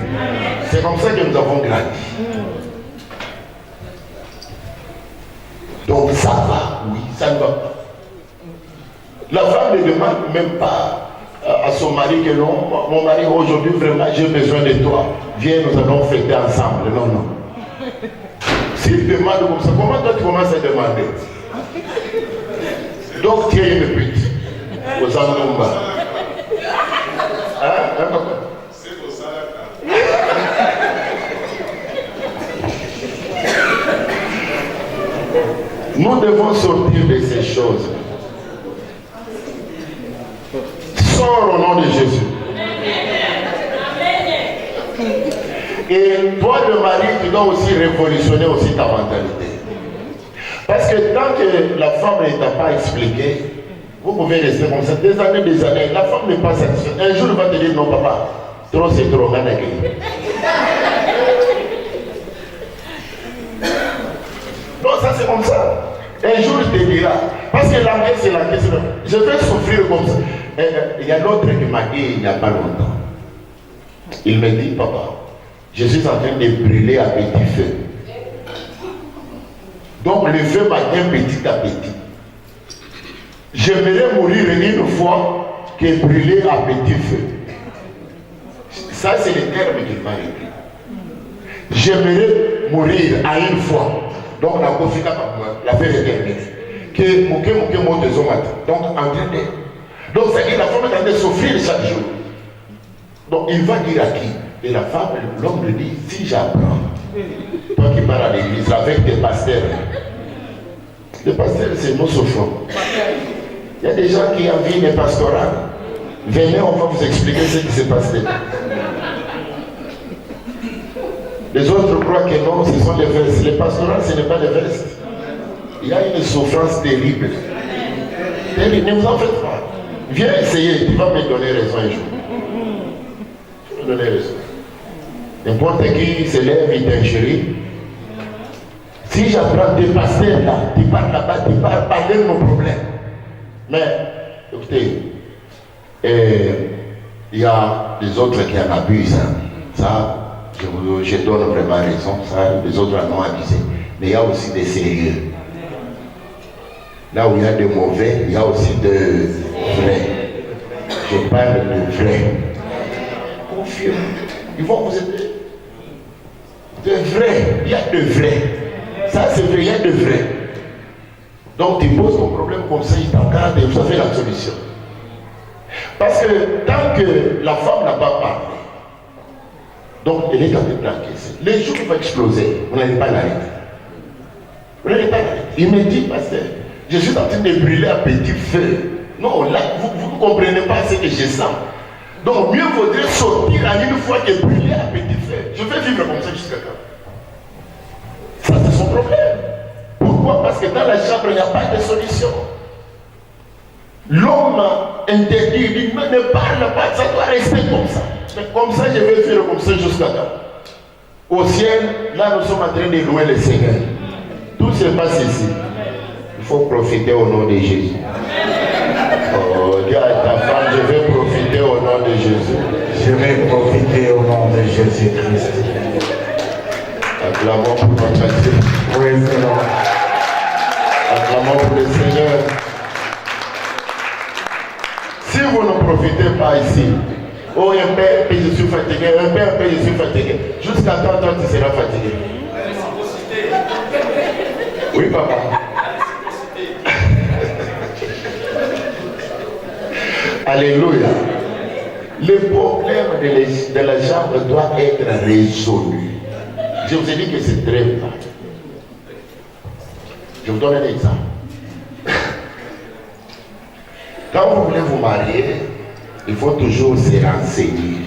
S2: C'est comme ça que nous avons grandi. Donc ça va, oui, ça ne va pas. La femme ne demande même pas à son mari que non, mon mari aujourd'hui vraiment j'ai besoin de toi. Viens, nous allons fêter ensemble. Non, non. S'il demande comme ça, comment toi tu commences à demander? Donc tu es une pute. Aux Andomba. Hein? C'est pour ça. Nous devons sortir de ces choses. Sors au nom de Jésus. Et toi, le mari, tu dois aussi révolutionner aussi ta mentalité. Parce que tant que la femme ne t'a pas expliqué, vous pouvez rester comme ça des années, la femme n'est pas satisfaite. Un jour, elle va te dire non, papa, trop c'est trop, non, ça c'est comme ça. Un jour, il te dira, parce que la mère, c'est la question. Je vais souffrir comme ça. Il y a l'autre qui m'a dit il n'y a pas longtemps. Il me dit, papa, je suis en train de brûler à petit feu. Donc le feu m'atteint petit à petit. J'aimerais mourir une fois que brûler à petit feu. Ça, c'est le terme qu'il m'a écrit. J'aimerais mourir à une fois. Donc la confika l'affaire est terminée. Que mon deux hommes. Donc en train de. Donc ça dit la femme est en train de souffrir chaque jour. Donc il va dire à qui? Et la femme, l'homme lui dit, si j'apprends, toi qui parles à l'église avec des pasteurs, les pasteurs c'est nos souffrants. Il y a des gens qui ont vie des pastorales. Venez, on va vous expliquer ce qui s'est passé. Les autres croient que non, ce sont les vestes. Les pastorales, ce n'est pas les vestes. Il y a une souffrance terrible. Ne vous en faites pas. Viens essayer, tu vas me donner raison un jour. Tu vas me donner raison. N'importe qui se lève, il t'injurie. Si j'apprends des pasteurs là, tu parles là-bas, tu parles, parler de nos problèmes. Mais, écoutez, il y a des autres qui en abusent. Hein. Ça, je donne vraiment raison. Ça, les autres en ont abusé. Mais il y a aussi des sérieux. Là où il y a des mauvais, il y a aussi de vrais. Je parle de vrais. Confieux. Ils vont vous aider. De vrais. Il y a de vrais. Ça, c'est vrai, il y a de vrais. Donc, tu poses ton problème comme ça, il t'encadre et vous avez la solution. Parce que tant que la femme n'a pas parlé, donc elle est en train d'encaisser. Les jours vont exploser, vous n'allez pas l'arrêter. Vous n'allez pas l'arrêter. Il me dit, pasteur, je suis en train de brûler à petit feu. Non, là, vous ne comprenez pas ce que je sens. Donc, mieux vaudrait sortir à une fois que brûler à petit feu. Je vais vivre comme ça jusqu'à quand? Ça, c'est son problème. Pourquoi? Parce que dans la chambre, il n'y a pas de solution. L'homme interdit, il dit, ne parle pas, ça doit rester comme ça. Mais comme ça, je vais faire comme ça jusqu'à quand? Au ciel, là, nous sommes en train de louer le Seigneur. Tout se passe ici. Il faut profiter au nom de Jésus. Oh, dis à ta femme, je vais profiter au nom de Jésus.
S1: Je vais profiter au nom de Jésus-Christ.
S2: Acclamons pour notre Dieu.
S1: Praise the Lord.
S2: Acclamons pour le Seigneur. Si vous ne profitez pas ici, oh un père, je suis fatigué, un père, je suis fatigué. Jusqu'à quand toi tu seras fatigué? Oui, papa. Alléluia. Le problème de la jambe doit être résolu. Je vous ai dit que c'est très grave. Je vous donne un exemple. Quand vous voulez vous marier, il faut toujours se renseigner.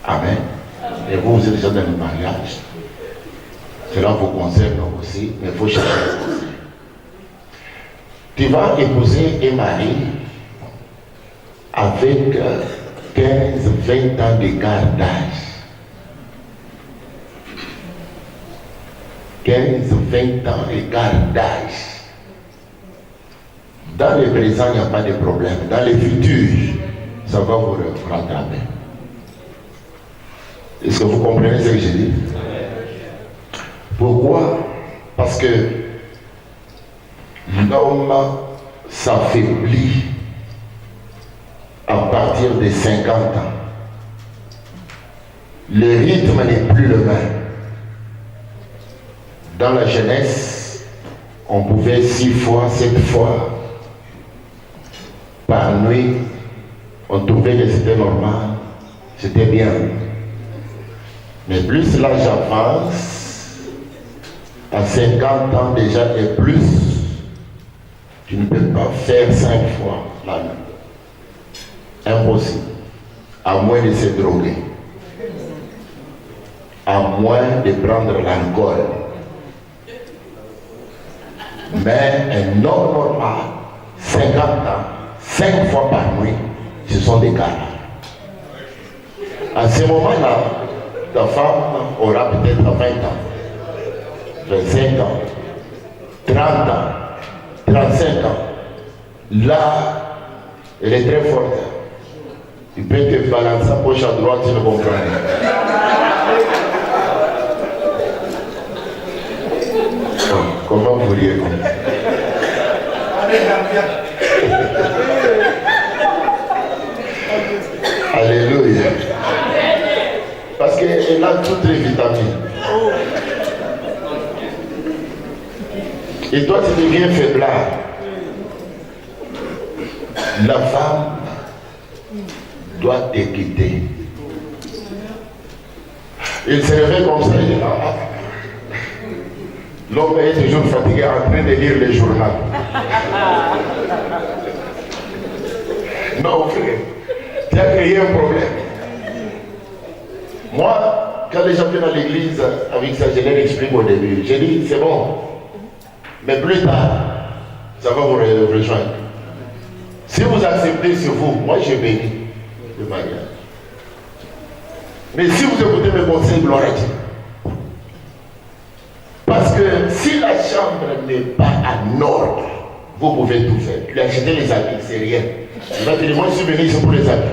S2: Amen. Et vous, vous êtes déjà dans le mariage. Cela vous concerne aussi, mais il faut chercher le conseil. Tu vas épouser un mari avec 15-20 ans d'écart d'âge. 15-20 ans d'écart d'âge. Dans le présent, il n'y a pas de problème. Dans le futur, ça va vous rattraper. Est-ce que vous comprenez ce que je dis? Pourquoi? Parce que l'homme s'affaiblit à partir de 50 ans. Le rythme n'est plus le même. Dans la jeunesse, on pouvait 6 fois, 7 fois par nuit, on trouvait que c'était normal, c'était bien. Mais plus l'âge avance, à 50 ans déjà et plus, tu ne peux pas faire 5 fois la nuit. Impossible. À moins de se droguer. À moins de prendre l'alcool. Mais un homme normal, 50 ans, 5 fois par nuit, ce sont des cas. À ce moment-là, ta femme aura peut-être 20 ans, 25 ans, 30 ans, 35 ans. Là, elle est très forte. Il peut te balancer à poche à droite, tu ne comprends rien. Comment vous riez comme ça? Alléluia. Parce qu'elle a toutes les vitamines. Et toi, tu deviens faiblard. La femme doit te quitter. Il se réveille comme ça. Il dit, l'homme est toujours fatigué en train de lire le journal. Non, frère, tu as créé un problème. Moi, quand les gens viennent à l'église avec ça, je leur explique au début. J'ai dit, c'est bon. Mais plus tard, ça va vous rejoindre. Si vous acceptez sur vous, moi je bénis le mariage. Mais si vous écoutez mes conseils, gloire à Dieu. Parce que si la chambre n'est pas en ordre, vous pouvez tout faire. Lui acheter les habits, c'est rien. Il va te dire, moi je suis venu ici pour les habits.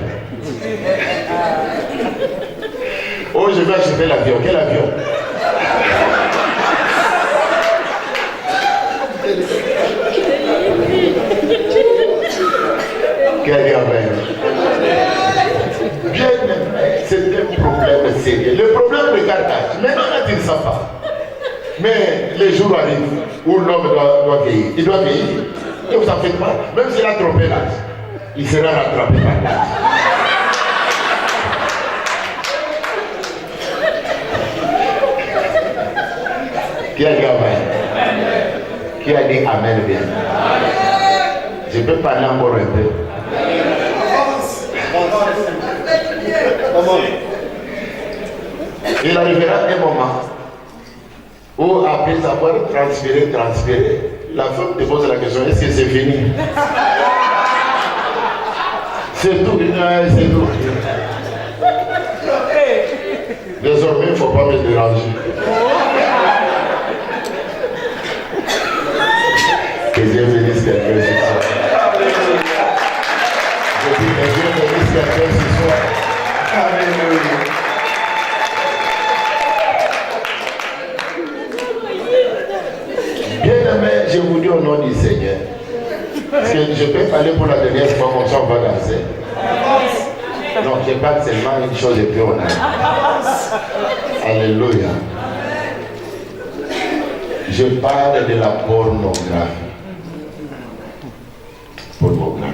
S2: Oh, je vais acheter l'avion. Quel avion? Quel avion? Bien, c'est un problème sérieux. Le problème de gardage, maintenant là tu ne sais pas. Mais les jours arrivent où l'homme doit vieillir. Il doit vieillir. Ne vous en faites pas. Même s'il a trompé l'âge, il sera rattrapé par l'âge. Qui a dit Amen? Qui a dit Amen bien? Je peux parler encore un peu. Il arrivera un moment où, après avoir transpiré, la femme te pose la question, est-ce que c'est fini? C'est tout, c'est tout. Désormais, il ne faut pas me déranger. Que Dieu bénisse quelqu'un ce soir. Je dis que Dieu bénisse quelqu'un ce soir. Alléluia. Bien-aimé, je vous dis au nom du Seigneur. Parce que je peux parler pour la dernière fois, comme ça on va danser. Non, je parle seulement une chose et puis on a. Alléluia. Je parle de la pornographie. Pornographie.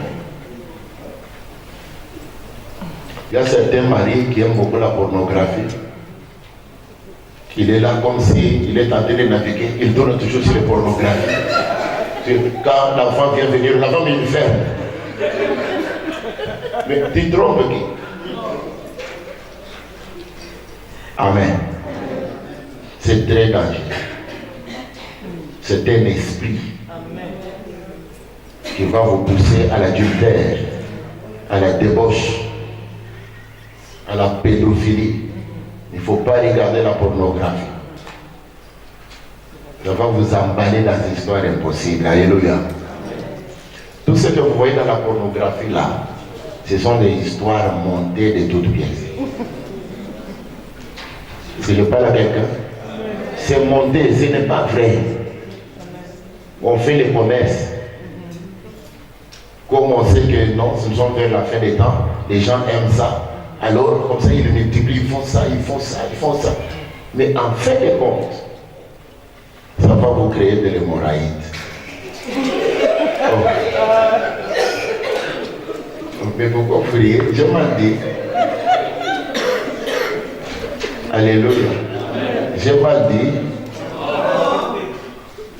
S2: Il y a certains maris qui aiment beaucoup la pornographie. Il est là comme s'il est en train de naviguer. Il tourne toujours sur les pornographies. Quand l'enfant vient venir, l'enfant il ferme. Mais tu trompes qui? Amen. C'est très dangereux. C'est un esprit qui va vous pousser à l'adultère, à la débauche, à la pédophilie. Il ne faut pas regarder la pornographie. Ça va vous emballer dans des histoires impossibles. Alléluia. Tout ce que vous voyez dans la pornographie là, ce sont des histoires montées de toutes pièces. Si je parle à quelqu'un, c'est monté, ce n'est pas vrai. On fait les promesses. Comme on sait que non, ce sont vers la fin des temps, les gens aiment ça. Alors, comme ça, ils le multiplient, ils font ça, ils font ça, ils font ça. Mais en fin de compte, ça va vous créer de l'hémorraïde. Oh. Mais pourquoi prier? Je m'en dis. Alléluia. Je m'en dis.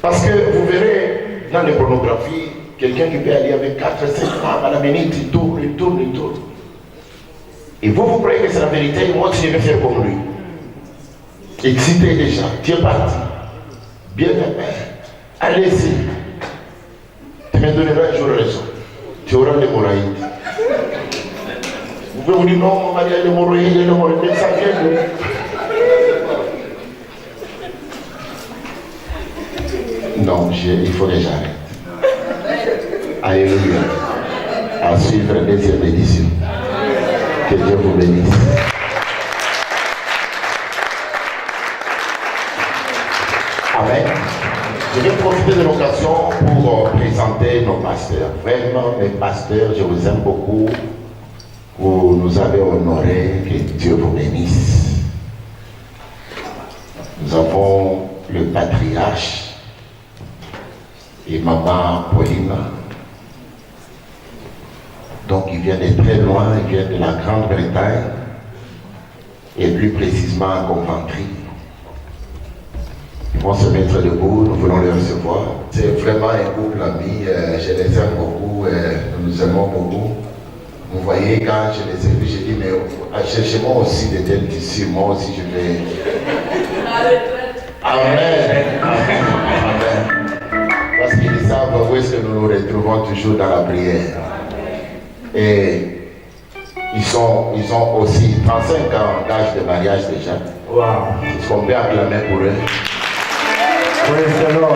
S2: Parce que vous verrez, dans les pornographies, quelqu'un qui peut aller avec 4-5 femmes à la minute, il tourne, il tourne, il tourne. Et vous croyez que c'est la vérité, et moi je vais faire comme lui. Excité déjà, tu es parti. Bien aimé, allez-y. Tu me donneras un jour raison. Tu auras l'hémorraïde. Vous pouvez vous dire non, mon mari a l'hémorraïde, mais ça vient de. Non, il faut que j'arrête. Alléluia. À suivre la deuxième édition. Que Dieu vous bénisse. Amen. Je vais profiter de l'occasion pour présenter nos pasteurs. Vraiment, mes pasteurs, je vous aime beaucoup. Vous nous avez honorés. Que Dieu vous bénisse. Nous avons le patriarche et maman Pauline. Donc il vient de très loin, il vient de la Grande-Bretagne et plus précisément à Coventry. Ils vont se mettre debout, nous voulons les recevoir. C'est vraiment un couple ami, je les aime beaucoup, nous nous aimons beaucoup. Vous voyez, quand je les ai vus, j'ai dit, mais cherchez-moi aussi des tels tissus, moi aussi je vais... Amen. Amen. Amen. Parce qu'ils savent où est-ce que nous nous retrouvons toujours dans la prière. Et ils ont aussi 35 ans d'âge de mariage déjà.
S1: Wow.
S2: Est-ce qu'on peut acclamer pour eux?
S1: Praise the Lord.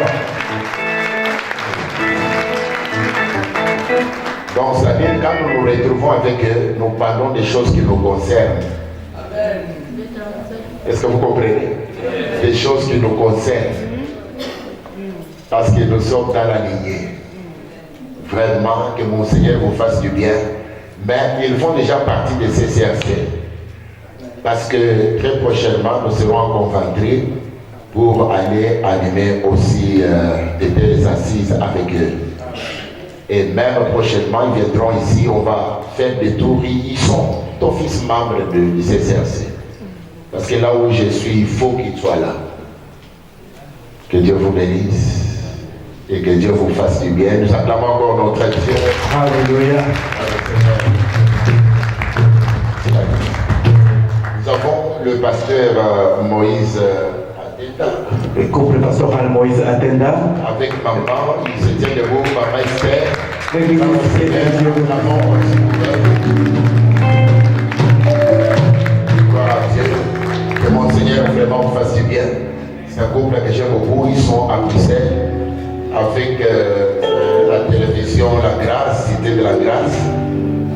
S2: Donc, c'est-à-dire quand nous nous retrouvons avec eux, nous parlons des choses qui nous concernent. Est-ce que vous comprenez? Des choses qui nous concernent. Parce que nous sommes dans la lignée. Vraiment, que mon Seigneur vous fasse du bien. Mais ils font déjà partie de ces CRC. Parce que très prochainement, nous serons en Coventry pour aller animer aussi des belles assises avec eux. Et même prochainement, ils viendront ici, on va faire des tours. Ils sont d'office membres du CCRC. Parce que là où je suis, il faut qu'ils soient là. Que Dieu vous bénisse. Et que Dieu vous fasse du bien. Nous acclamons encore notre Dieu.
S1: Alléluia.
S2: Nous avons le pasteur Moïse Adeta.
S1: Le couple pastoral Moïse Atenda.
S2: Avec maman, il se tient debout, maman Esther.
S1: L'église
S2: Seigneur, nous l'avons aussi pour eux. Gloire à Dieu. Que mon Seigneur vraiment vous fasse du bien. C'est un couple que j'aime beaucoup. Ils sont à Bruxelles avec la télévision La Grâce, Cité de la Grâce.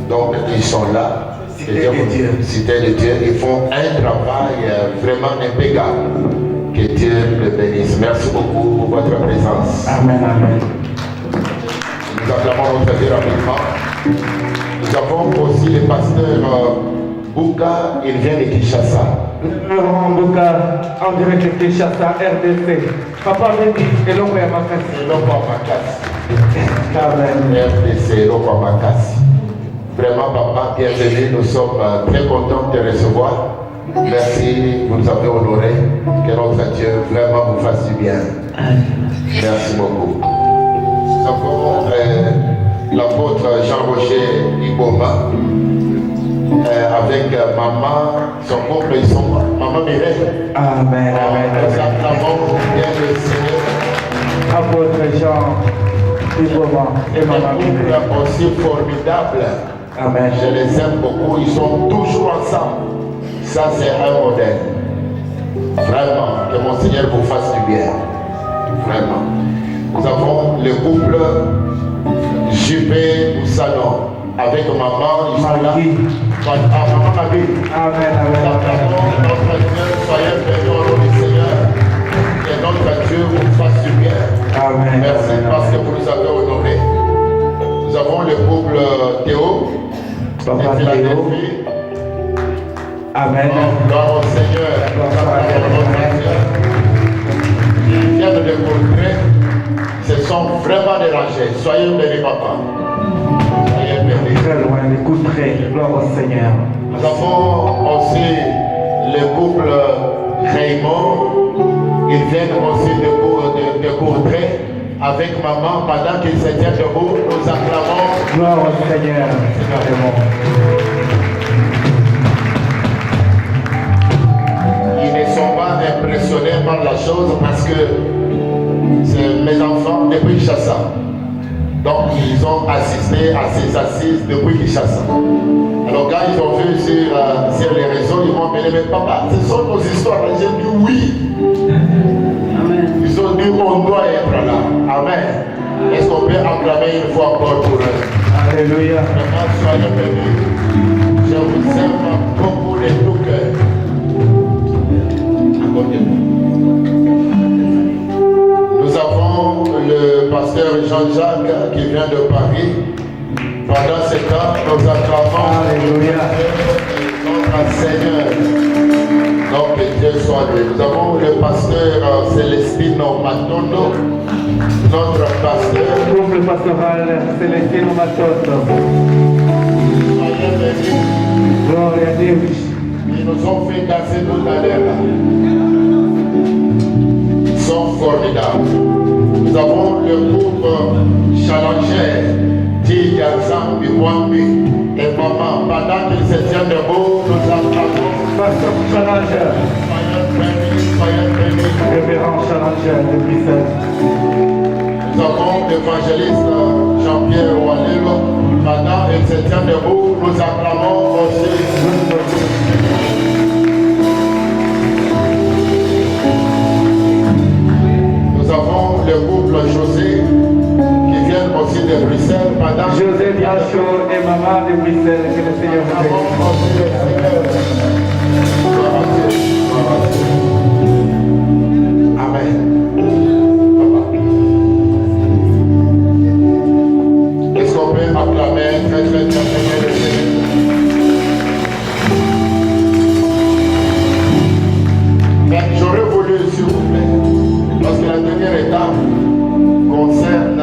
S2: Donc ils sont là. Cité de Dieu. Cité de Dieu. Ils font un travail vraiment impeccable. Que Dieu le bénisse. Merci beaucoup pour votre présence.
S1: Amen, amen.
S2: Nous acclamons notre Dieu rapidement. Nous avons aussi le pasteur Bouka, il vient de Kinshasa.
S1: Laurent Bouka, en direct de Kinshasa, RDC. Papa Béni, et l'homme est à ma face.
S2: Et l'homme à ma casse.
S1: Amen.
S2: RDC, l'homme à ma casse. Vraiment, papa, bienvenue. Nous sommes très contents de te recevoir. Merci, vous nous avez honorés. Que notre Dieu vraiment vous fasse du bien. Merci beaucoup. Nous avons l'apôtre Jean-Roger Iboma avec maman, son couple, ils sont maman Mireille.
S1: Amen, amen,
S2: Nous
S1: amen.
S2: acclamons bien le Seigneur.
S1: Apôtre Jean, Iboma et maman
S2: Un
S1: Mireille.
S2: couple aussi formidable.
S1: Amen.
S2: Je les aime beaucoup, ils sont toujours ensemble. Ça, c'est un modèle. Vraiment, que mon Seigneur vous fasse du bien. Vraiment. Nous avons le couple Juppé Boussano avec maman, ils sont là. Maman Marie.
S1: Amen,
S2: Nous
S1: amen,
S2: acclamons
S1: amen.
S2: notre Dieu, soyez bénis au nom du Seigneur. Que notre Dieu vous fasse du bien.
S1: Amen.
S2: Merci
S1: Amen,
S2: parce que
S1: amen.
S2: vous nous avez honorés. Nous avons le couple Théo
S1: Papa
S2: et
S1: Théo.
S2: Philadelphie.
S1: Amen.
S2: Gloire au Seigneur. Ils viennent de rencontrer. Ils se sont vraiment dérangés. Soyez bénis, papa. Soyez bénis.
S1: Très loin, écouterez. Gloire au Seigneur.
S2: Nous avons aussi le couple Raymond. Ils viennent aussi de Courtrai avec maman pendant qu'ils se tiennent debout. Nous acclamons.
S1: Gloire au Seigneur. Vraiment.
S2: Ils ne sont pas impressionnés par la chose parce que c'est mes enfants depuis Kinshasa. Donc ils ont assisté à ces assises depuis Kinshasa. Alors quand ils ont vu sur les réseaux, ils m'ont appelé, mais papa, ce sont nos histoires. J'ai dit oui. Amen. Ils ont dit on doit être là. Amen. Est-ce qu'on peut acclamer une fois encore pour eux?
S1: Alléluia.
S2: Vraiment, soyez bénis. Je vous aime beaucoup de tout cœur. Nous avons le pasteur Jean-Jacques qui vient de Paris. Pendant ce temps, nous acclamons
S1: Alléluia.
S2: notre Seigneur. Donc que Dieu soit loué. Nous avons le pasteur Célestino Matondo, notre pasteur.
S1: Couple pastoral Célestino Matondo.
S2: Soyez bénis.
S1: Gloire à Dieu.
S2: Ils nous ont fait danser toute la l'air. Ils sont formidables. Nous avons le groupe Challenger, Tigazam, Biwambi et maman. Pendant qu'ils se tiennent debout, nous acclamons.
S1: Pasteur Challenger.
S2: Soyez bénis.
S1: Révérend Challenger de Bruxelles.
S2: Nous avons l'évangéliste Jean-Pierre Oualelo. Pendant qu'ils se tiennent debout, nous acclamons aussi. Nous avons le couple José qui viennent aussi de Bruxelles pendant
S1: José Bianchot et maman de Bruxelles, que le Seigneur vous
S2: nous
S1: bénisse.
S2: avons aussi le Seigneur. Gloire à Dieu, gloire à Dieu. Amen. Papa. Est-ce qu'on peut acclamer très très très très le Seigneur? Mais j'aurais voulu, s'il vous plaît, parce que la dernière étape concerne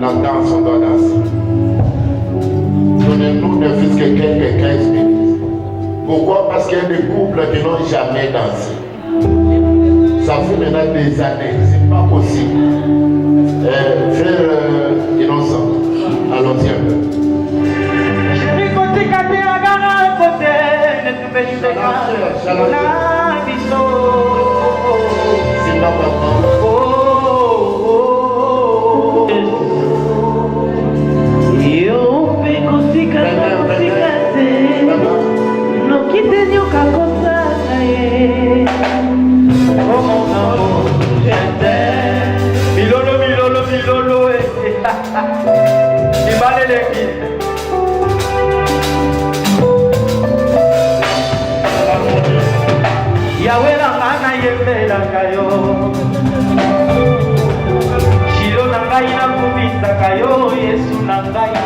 S2: la danse, on doit danser. Donnez-nous ne fût-ce que quelques 15 minutes. Pourquoi? Parce qu'il y a des couples qui n'ont jamais dansé. Ça fait maintenant des années, c'est pas possible. Frère Innocent, allons-y un peu. S'il
S4: Yahweh la mana yembela kayo Shilo na ngai na kubisa kayo Yesu na ngai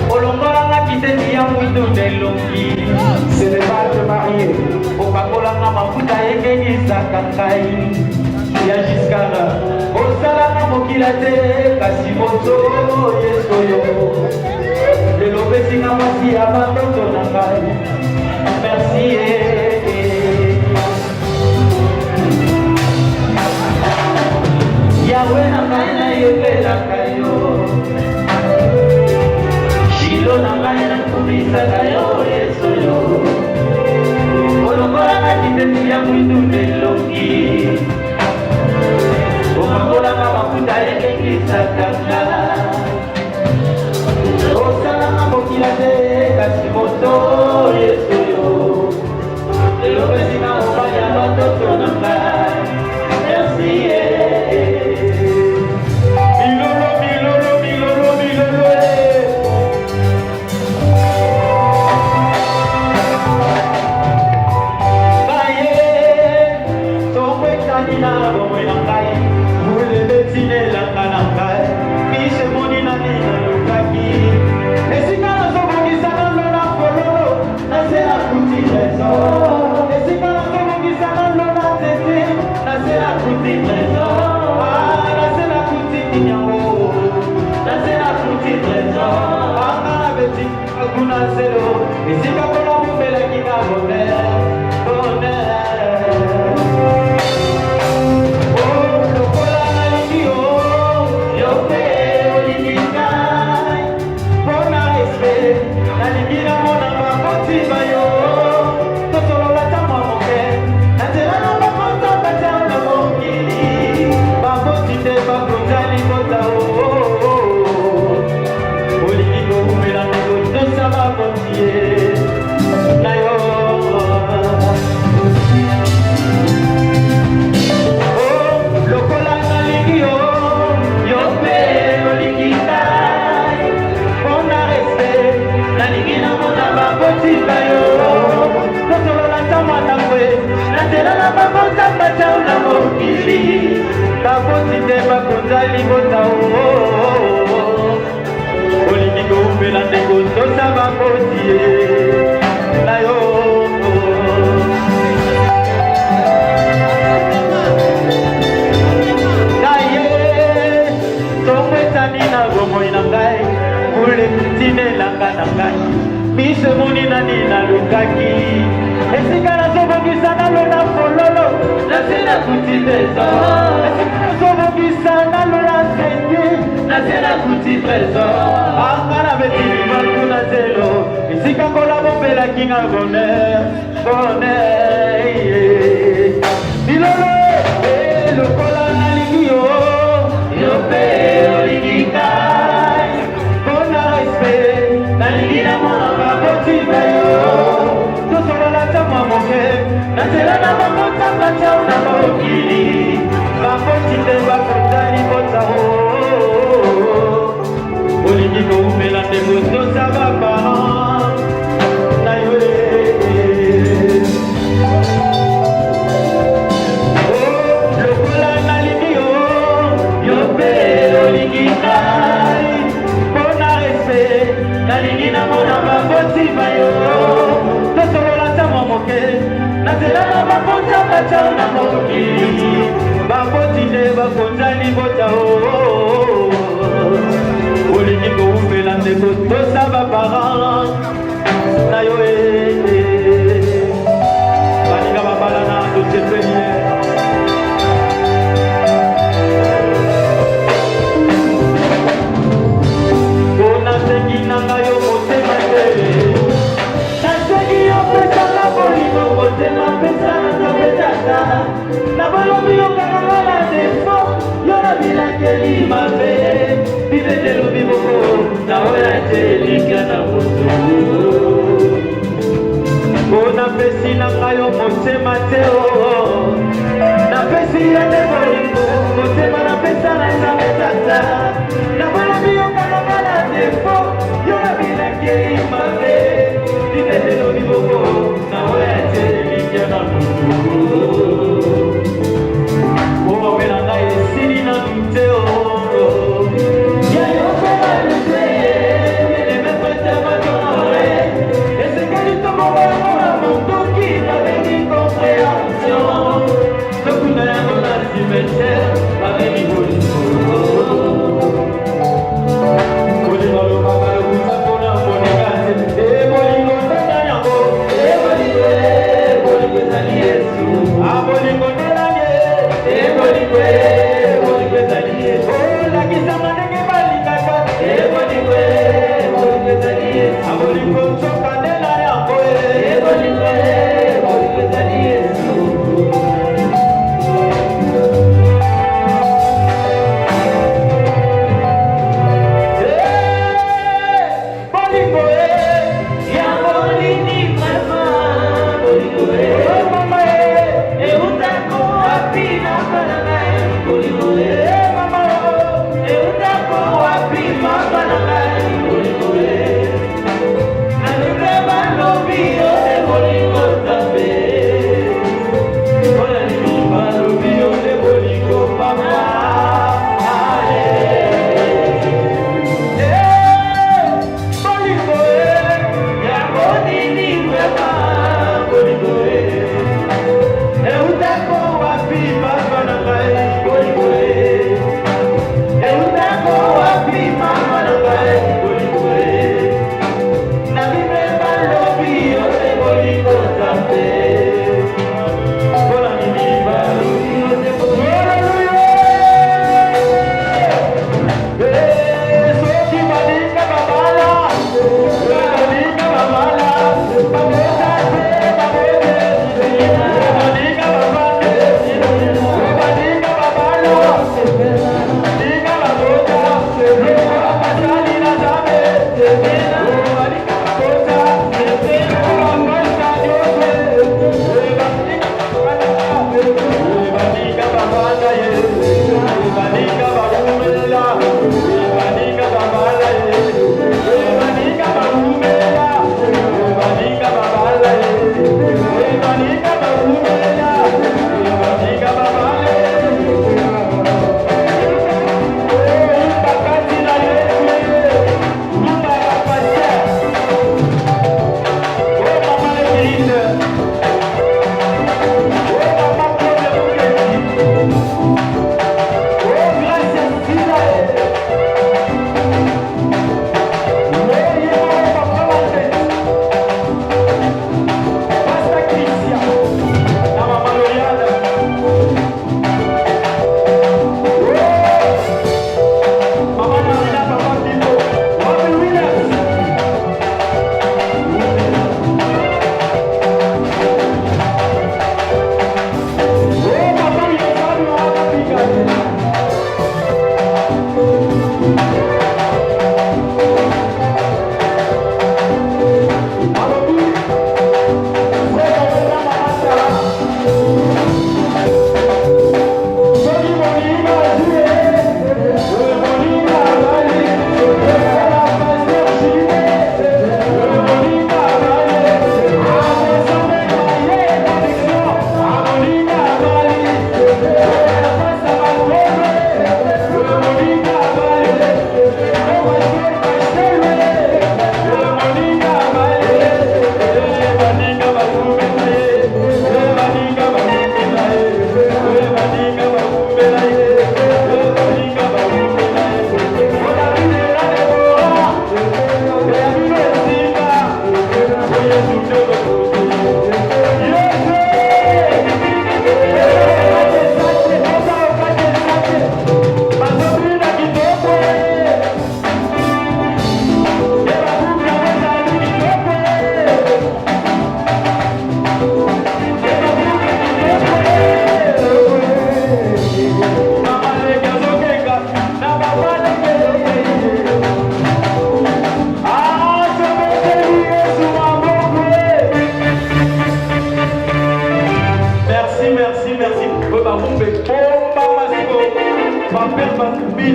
S4: Olongola na kiteni ya mwitu nelongi
S1: C'est le mal de marier.
S4: Okakola na mafuta yengengisa kangai Ya jiskara Osala na mokila te kasi moto Yesu yo Lelo besi na mwasi ya batoto na ngai Merci Yahweh na ngai na yembela kayo Shilo na ngai na kubisa kayo Yesu yo Olongola na kiteni ya mwitu nelongi Okakola na mafuta yengengisa kanga Osala na mokila te kasi moto Yesu yo Lelo pesi na mobali ya batoto na ngai Merci Milolo, milolo, milolo, milolo Baye Tongwe kanina bomwe na ngai Mule betine langa na ngai Mise moni na nina lukaki Esika na sobongisa na lona fololo Nasela kuti trésor Esika na sobongisa na lona tete Nasela kuti trésor Nasela kuti kinyango Nasela kuti trésor Angana beti akuna zelo Esika kona mumela kina bonheur Mise moni na nina lukaki Esika na sobongisa na lona fololo Nasela kuti trésor Esika na sobongisa na lona senge Nasela kuti trésor Angana betini makuna zelo Esika kola bombela kinga bonheur Bonheur Bilolo lokola na lingi yo Yo pe olingi kai Bona respect Nalingi na mwana bakoti bayo Tosolo la tamwa moke Nasela na bakota bachao na mokili Bakoti te bakota libota ho Olingi ko umela te moto sa bapa Na yoe Lokola nalingi yo Yo pe olingi kai Bona respect Nalingi na mona bakoti bayo Tosolo la tamwa moke Nasela na bakota bachao na mokili Bakoti te bakota libota ho Olingi ko umela ndeko tosa baparent Na yo Baninga babala na dose prière Bona sengi nanga yo motema te Nasengi yo pesa na bolingo motema pesa na betata Na balobi yo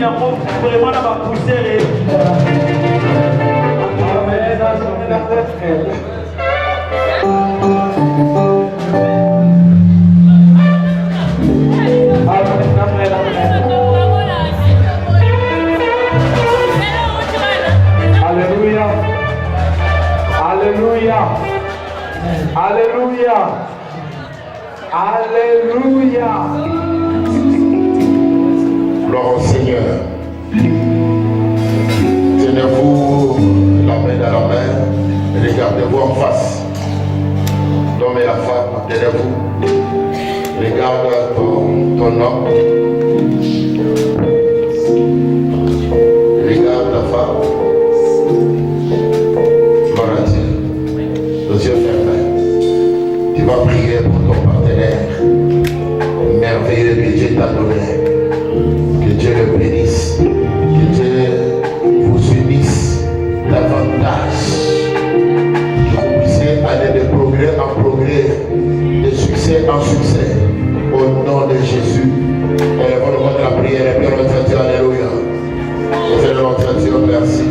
S4: yango vraiment na bapoussière.
S1: Alléluia. Alléluia. Alléluia. Alléluia.
S2: Gloire au Seigneur. Tenez-vous la main dans la main et regardez-vous en face. L'homme et la femme, tenez-vous. Regarde ton homme. Regarde ta femme. Gloire à Dieu. Les yeux fermés. Tu vas prier pour ton partenaire. Merveilleux que Dieu t'a donné. Que Dieu le bénisse. Que Dieu vous unisse davantage. Que vous puissiez aller de progrès en progrès, de succès en succès. Au nom de Jésus. Élevons le nom de la prière et bien notre Dieu. Alléluia. Seigneur notre Dieu, merci.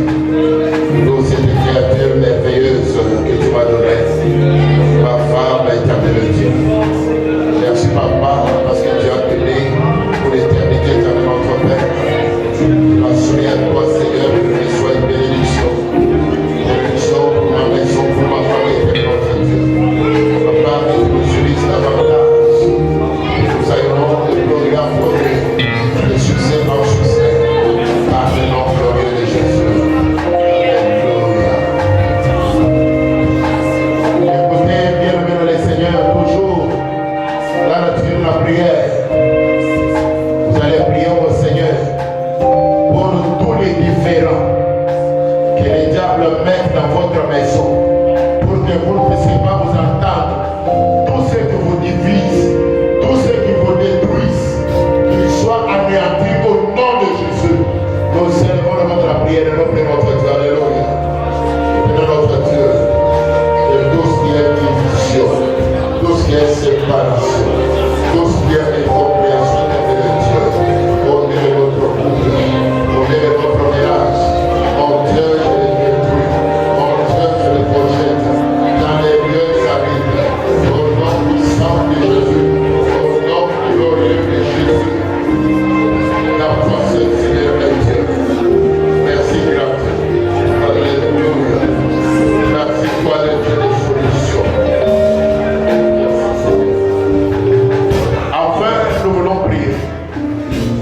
S2: Pour cette créature merveilleuse que tu m'as donnée. Ma femme, éternelle Dieu. Merci papa, parce que tu as donné pour l'éternité, éternel notre Père. Tu m'as soumis à toi, Seigneur, que je sois une bénédiction. Bénédiction pour ma maison, pour ma famille, éternel notre Dieu. Papa, que tu nous unisses davantage. Que nous ayons de progrès en progrès, de succès en succès. Par le nom glorieux de Jésus. Alléluia. Écoutez, bien-aimés dans le Seigneur, toujours dans la nature de la prière. Vous allez prier au Seigneur pour tous les différends que les diables mettent dans votre maison, pour que vous ne puissiez pas vous entendre. Tous ceux qui vous divisent, tous ceux qui vous détruisent, qu'ils soient anéantis au nom de Jésus. Nous célébrons le nom de la prière et nous prions notre Dieu. Alléluia. De notre Dieu, de tout ce qui est division, tout ce qui est séparation, tout ce qui est incompréhension de Dieu, au Dieu de notre couple, au Dieu de notre ménage, mon Dieu, je le détruis, mon Dieu, je le projette dans les lieux de sa vie, au nom puissant de Jésus, au nom glorieux de Jésus. La force du Seigneur est Dieu. Merci, grand Dieu. Alléluia. Merci, toi, le Dieu des solutions. Enfin, nous voulons prier.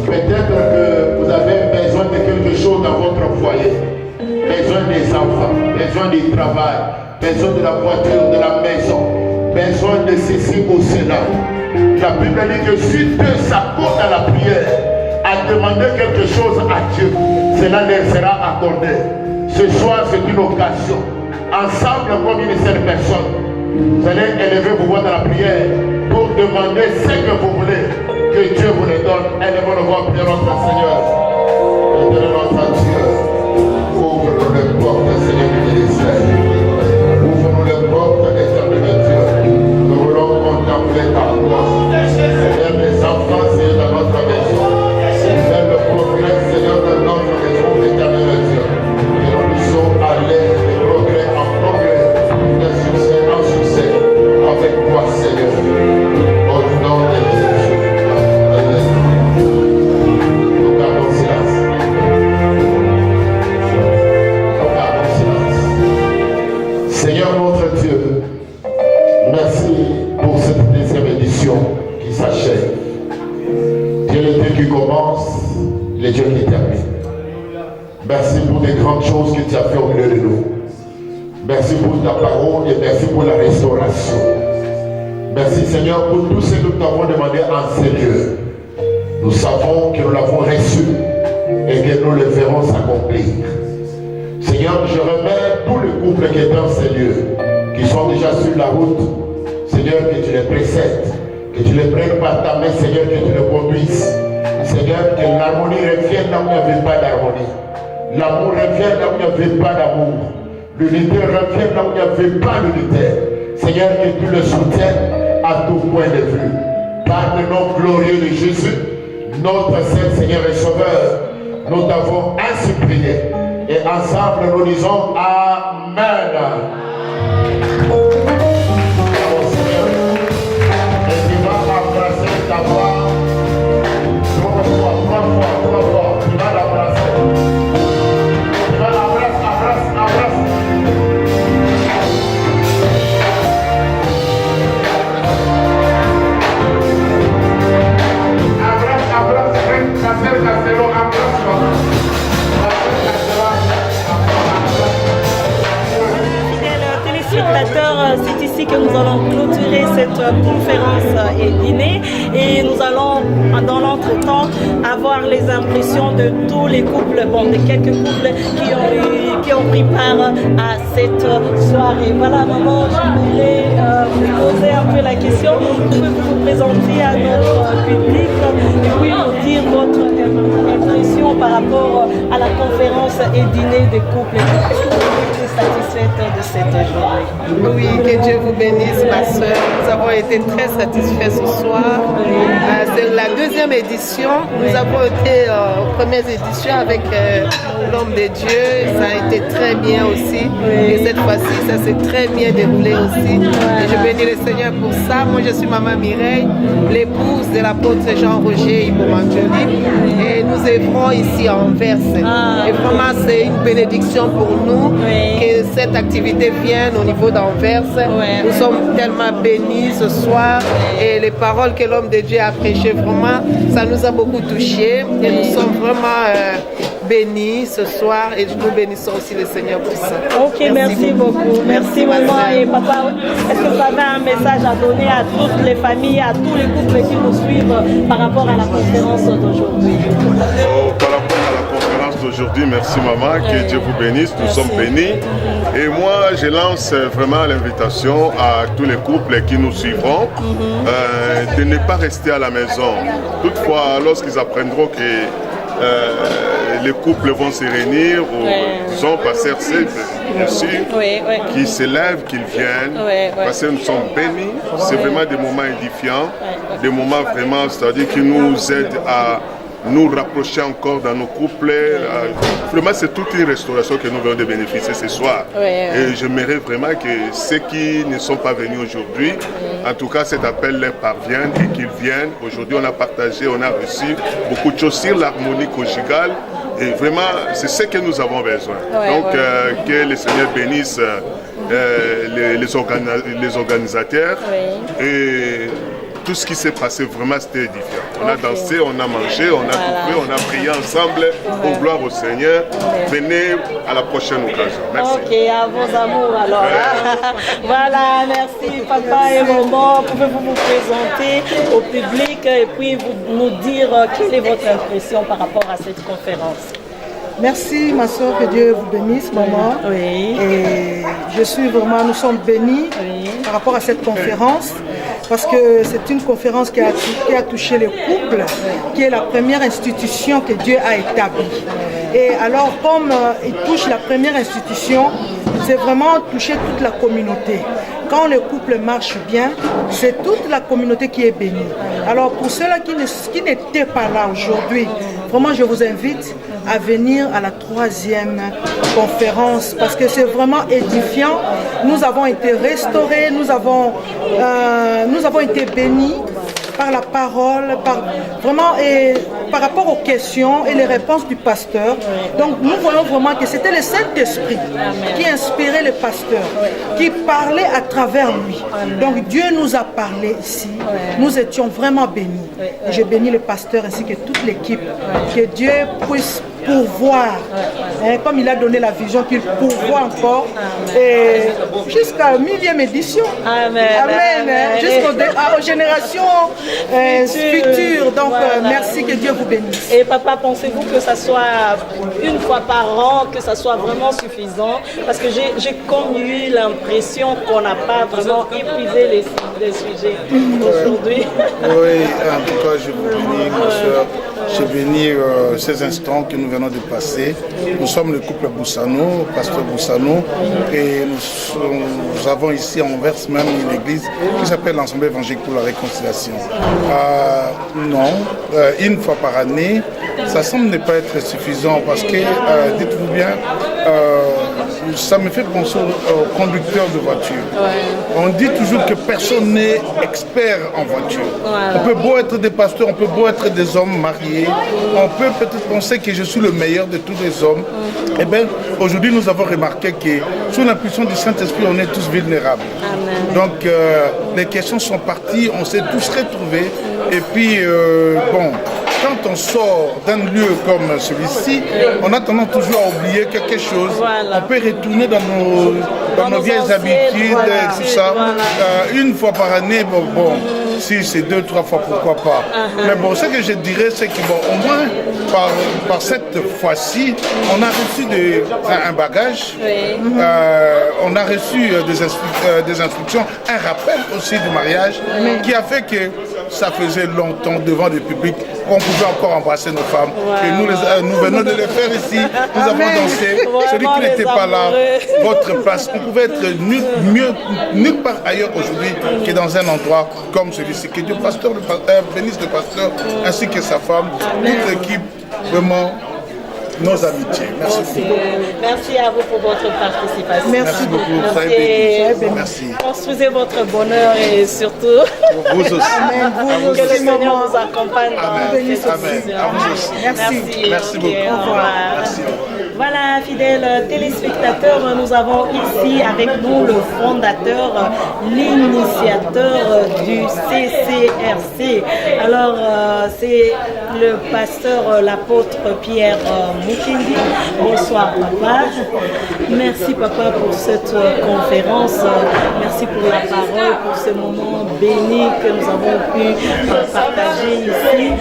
S2: Peut-être que vous avez besoin de quelque chose dans votre foyer. Besoin des enfants, besoin du travail, besoin de la voiture, de la maison, besoin de ceci ou cela. La Bible dit que si deux s'accordent à la prière, à demander quelque chose à Dieu, cela leur sera accordé. Ce soir, c'est une occasion. Ensemble, comme une seule personne, vous allez élever vos voix dans la prière pour demander ce que vous voulez, que Dieu vous le donne. Élevons nos voix, prions notre Seigneur. Éternel notre Dieu, ouvre-nous les portes, Seigneur du ministère. Ouvre-nous les portes, éternel Dieu. Nous voulons contempler ta gloire. Seigneur, les enfants, Seigneur, dans notre maison. Fais le progrès, Seigneur, de notre maison, éternel Dieu. Que nous puissions aller de progrès en progrès, de succès en succès, avec toi, Seigneur. Au nom de Jésus. Alléluia. Nous gardons silence. Nous gardons silence. Seigneur notre Dieu, merci pour cette deuxième édition qui s'achève. Dieu le Dieu qui commence, le Dieu qui termine. Merci pour les grandes choses que tu as fait au milieu de nous. Merci pour ta parole et merci pour la restauration. Merci Seigneur pour tout ce que nous t'avons demandé en ces lieux. Nous savons que nous l'avons reçu et que nous le verrons s'accomplir. Seigneur, je remets tous les couples qui sont dans ces lieux, qui sont déjà sur la route. Seigneur, que tu les précèdes, que tu les prennes par ta main, Seigneur, que tu les conduises. Seigneur, que l'harmonie revienne là où il n'y avait pas d'harmonie. L'amour revienne là où il n'y avait pas d'amour. L'unité revient là où il n'y avait pas d'unité. Seigneur, que tu le soutiennes à tout point de vue. Par le nom glorieux de Jésus, notre Saint Seigneur et Sauveur, nous t'avons ainsi prié. Et ensemble, nous disons Amen. Et tu vas embrasser ta voix. 3 fois. Tu vas l'embrasser. Tu vas l'embrasser, embrasse.
S5: C'est ici que nous allons clôturer cette conférence et dîner et nous allons dans l'entretemps avoir les impressions de tous les couples, de quelques couples qui ont pris part à cette soirée. Voilà, maman, je voulais vous poser un peu la question. Pouvez-vous vous présenter à notre public et puis nous dire votre impression par rapport à la conférence et dîner des couples? Est-ce que vous êtes satisfaite de cette journée?
S6: Oui, que Dieu vous bénisse, ma soeur. Nous avons été très satisfaits ce soir. C'est la 2e édition. Nous avons été aux premières éditions avec l'homme de Dieu. Ça a été très bien aussi. Et cette fois-ci, ça s'est très bien déroulé aussi. Et je bénis le Seigneur pour ça. Moi, je suis Maman Mireille, l'épouse de l'apôtre Jean-Roger Ibomandjoli. Et nous œuvrons ici à Anvers. Et vraiment, c'est une bénédiction pour nous que cette activité vienne au niveau d'Anvers. Nous sommes tellement bénis ce soir et les paroles que l'homme de Dieu a prêchées, vraiment, ça nous a beaucoup touchés et nous sommes vraiment bénis ce soir et nous bénissons aussi le Seigneur pour ça.
S5: Ok, merci beaucoup. Merci maman et papa. Est-ce que vous avez un message à donner à toutes les familles, à tous les couples qui nous suivent par rapport à la conférence d'aujourd'hui?
S7: Par rapport à la conférence d'aujourd'hui, merci maman, que Dieu vous bénisse, nous sommes bénis. Et moi, je lance vraiment l'invitation à tous les couples qui nous suivront de ne pas rester à la maison. Toutefois, lorsqu'ils apprendront que les couples vont se réunir, ou disons passer bien sûr, qu'ils s'élèvent, qu'ils viennent, parce que nous sommes bénis. C'est vraiment des moments édifiants, des moments vraiment, c'est-à-dire qui nous aident à nous rapprocher encore dans nos couples. Vraiment, c'est toute une restauration que nous venons de bénéficier ce soir. Et j'aimerais vraiment que ceux qui ne sont pas venus aujourd'hui, en tout cas cet appel leur parvienne et qu'ils viennent. Aujourd'hui, on a partagé, on a reçu beaucoup de choses sur l'harmonie conjugale. Et vraiment, c'est ce que nous avons besoin. Donc, que le Seigneur bénisse les organisateurs. Et tout ce qui s'est passé, vraiment, c'était édifiant. On a dansé, on a mangé, on a coupé, on a prié ensemble pour gloire au Seigneur. Venez à la prochaine occasion. Merci.
S5: Ok, à vos amours alors. Voilà, merci papa et maman. Pouvez-vous vous présenter au public et puis nous dire quelle est votre impression par rapport à cette conférence?
S8: Merci ma soeur, que Dieu vous bénisse maman. Et nous sommes bénis par rapport à cette conférence parce que c'est une conférence qui a touché les couples, qui est la première institution que Dieu a établie. Et alors comme il touche la première institution, c'est vraiment toucher toute la communauté. Quand le couple marche bien, c'est toute la communauté qui est bénie. Alors pour ceux-là qui n'étaient pas là aujourd'hui, vraiment je vous invite à venir à la 3e conférence parce que c'est vraiment édifiant. Nous avons été restaurés, nous avons été bénis par la parole, par rapport aux questions et les réponses du pasteur. Donc nous voyons vraiment que c'était le Saint-Esprit qui inspirait le pasteur, qui parlait à travers lui. Donc Dieu nous a parlé ici. Nous étions vraiment bénis. Et je bénis le pasteur ainsi que toute l'équipe. Que Dieu puisse pourvoir, comme il a donné la vision, qu'il pourvoit encore jusqu'à la 1000e édition.
S5: Amen.
S8: Jusqu'aux générations futures. Donc merci, que Dieu vous bénisse.
S5: Et papa, pensez-vous que ça soit une fois par an, que ça soit vraiment suffisant? Parce que j'ai comme eu l'impression qu'on n'a pas vraiment épuisé les sujets aujourd'hui.
S9: Oui, en tout cas, je vous bénis, ma soeur. Je bénis ces instants que nous venons de passer. Nous sommes le couple Boussano, pasteur Boussano, et nous avons ici à Anvers même une église qui s'appelle l'Assemblée évangélique pour la réconciliation. Non, une fois par année, ça semble ne pas être suffisant parce que, dites-vous bien, ça me fait penser aux conducteurs de voiture. On dit toujours que personne n'est expert en voiture. On peut beau être des pasteurs, on peut beau être des hommes mariés, on peut peut-être penser que je suis le meilleur de tous les hommes. Eh bien, aujourd'hui, nous avons remarqué que sous l'impulsion du Saint-Esprit, on est tous vulnérables. Amen. Donc, les questions sont parties, on s'est tous retrouvés. Et puis, quand on sort d'un lieu comme celui-ci, on a tendance toujours à oublier quelque chose. On peut retourner dans nos vieilles habitudes, tout ça. Une fois par année, si c'est 2-3 fois, pourquoi pas. Mais bon, ce que je dirais, c'est que au moins, par cette fois-ci, on a reçu un bagage, on a reçu des instructions, un rappel aussi du mariage, qui a fait que ça faisait longtemps devant le public qu'on pouvait encore embrasser nos femmes. Et nous venons de le faire ici, nous avons dansé. Celui qui n'était pas là, votre place, on pouvait être nulle part ailleurs aujourd'hui que dans un endroit comme celui-ci. Que Dieu bénisse le pasteur ainsi que sa femme, toute l'équipe, vraiment nos amitiés. Merci beaucoup.
S5: Merci à vous pour votre participation.
S9: Merci beaucoup.
S5: Merci. Construisez votre bonheur et surtout
S9: vous aussi.
S5: Amen. Que le Seigneur vous accompagne dans cette décision.
S9: Merci beaucoup.
S5: Au revoir.
S9: Merci.
S5: Voilà, fidèles téléspectateurs, nous avons ici avec nous le fondateur, l'initiateur du CCRC. Alors, c'est le pasteur, l'apôtre Pierre Mukindi. Bonsoir, papa. Merci, papa, pour cette conférence. Merci pour la parole, pour ce moment béni que nous avons pu partager ici.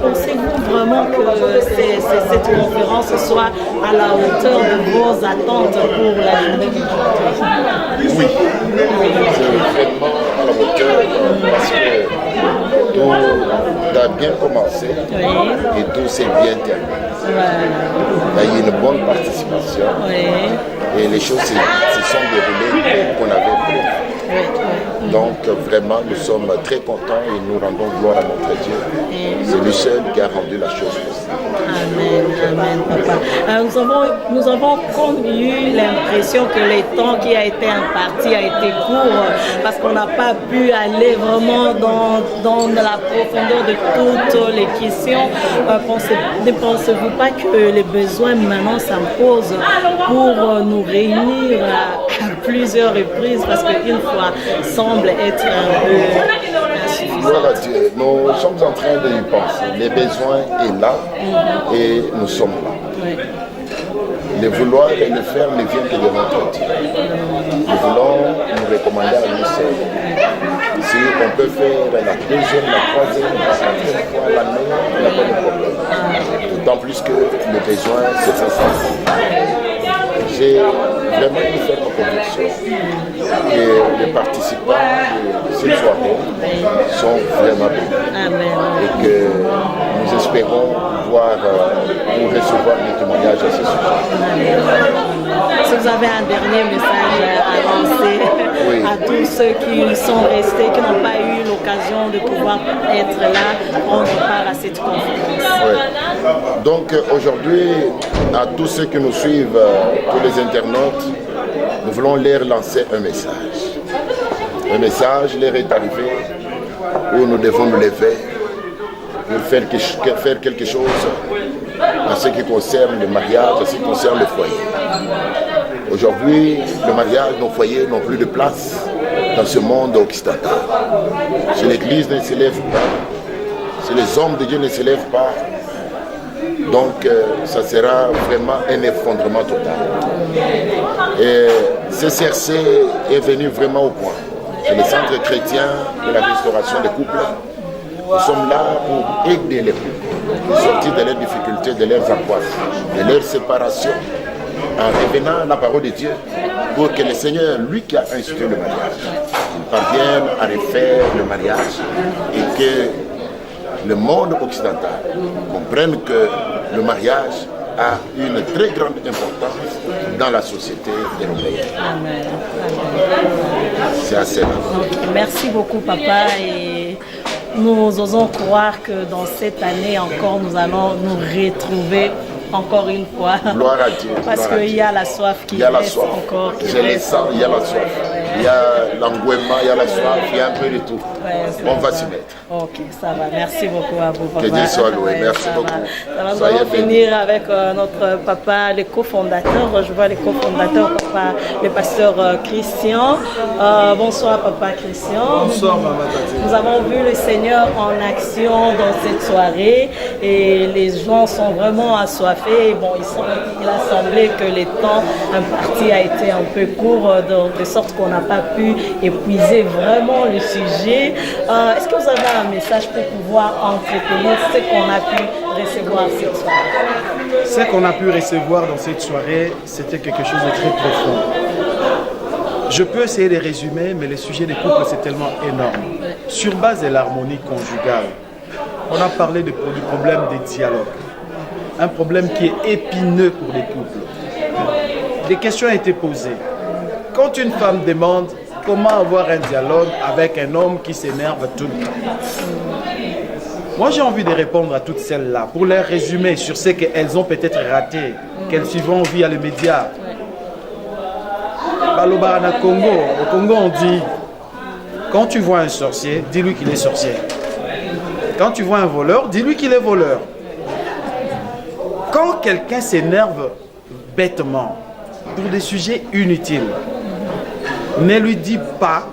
S5: Pensez-vous vraiment que cette conférence soit à la hauteur de vos attentes pour la journée d'aujourd'hui?
S2: Oui, c'est vraiment à la hauteur parce que tout a bien commencé et tout s'est bien terminé. Il y a eu une bonne participation et les choses se sont déroulées qu'on avait prévu. Donc vraiment nous sommes très contents et nous rendons gloire à notre Dieu. C'est lui seul qui a rendu la chose possible.
S5: Amen, amen, papa. Nous avons comme eu l'impression que le temps qui a été imparti a été court parce qu'on n'a pas pu aller vraiment dans la profondeur de toutes les questions. Ne pensez-vous pas que les besoins maintenant s'imposent pour nous réunir à plusieurs reprises parce qu'une fois semble être un peu insuffisant?
S2: Voilà Dieu, nous sommes en train de y penser. Les besoins sont là et nous sommes là. Le vouloir et le faire ne vient que de notre Dieu. Nous voulons nous recommander à lui seul. Si on peut faire la deuxième, la troisième, la quatrième fois l'année, il n'y a pas de problème. D'autant plus que le besoin se fait sans. J'ai vraiment une ferme conviction que les participants de cette soirée sont vraiment bénis et que nous espérons pouvoir nous recevoir des témoignages à ce sujet.
S5: Si vous avez un dernier message à lancer à tous ceux qui sont restés, qui n'ont pas eu l'occasion de pouvoir être là, prendre part à cette conférence.
S2: Donc aujourd'hui, à tous ceux qui nous suivent, tous les internautes, nous voulons leur lancer un message. Un message leur est arrivé où nous devons nous lever pour faire quelque chose en ce qui concerne le mariage, en ce qui concerne le foyer. Aujourd'hui, le mariage, nos foyers n'ont plus de place dans ce monde occidental. Si l'Église ne s'élève pas, si les hommes de Dieu ne s'élèvent pas, donc ça sera vraiment un effondrement total. Et CCRC est venu vraiment au point. C'est le centre chrétien de la restauration des couples. Nous sommes là pour aider les couples, sortir de leurs difficultés, de leurs angoisses, de leur séparation, en revenant à la parole de Dieu, pour que le Seigneur, lui qui a institué le mariage, il parvienne à refaire le mariage et que le monde occidental comprenne que le mariage a une très grande importance dans la société européenne.
S5: Amen.
S2: C'est assez là.
S5: Merci beaucoup, papa. Et nous osons croire que dans cette année encore, nous allons nous retrouver encore une fois.
S2: Gloire à Dieu.
S5: Parce qu'il y a la soif qui reste encore.
S2: Je le sens, il y a la soif. Il y a l'engouement, il y a la soif, il y a un peu de tout. On va s'y mettre.
S5: Ok, ça va. Merci beaucoup à vous, papa.
S2: Que Dieu soit loué. Merci beaucoup.
S5: Nous allons finir avec notre papa, le cofondateur. Je vois le cofondateur, papa, le pasteur Christian. Bonsoir, papa Christian.
S10: Bonsoir, maman Tati.
S5: Nous avons vu le Seigneur en action dans cette soirée et les gens sont vraiment assoiffés. Bon, il a semblé que le temps imparti a été un peu court, de sorte qu'on n'a pas pu épuiser vraiment le sujet. Est-ce que vous avez un message pour pouvoir entretenir ce qu'on a pu recevoir cette soirée?
S10: Ce qu'on a pu recevoir dans cette soirée, c'était quelque chose de très profond. Je peux essayer de résumer, mais le sujet des couples, c'est tellement énorme. Sur base de l'harmonie conjugale, on a parlé du problème des dialogues. Un problème qui est épineux pour les couples. Des questions ont été posées. Quand une femme demande comment avoir un dialogue avec un homme qui s'énerve tout le temps, moi j'ai envie de répondre à toutes celles-là pour leur résumer sur ce qu'elles ont peut-être raté, qu'elles suivront via les médias. Au Congo on dit, quand tu vois un sorcier, dis-lui qu'il est sorcier. Quand tu vois un voleur, dis-lui qu'il est voleur. Quand quelqu'un s'énerve bêtement pour des sujets inutiles, ne lui dis pas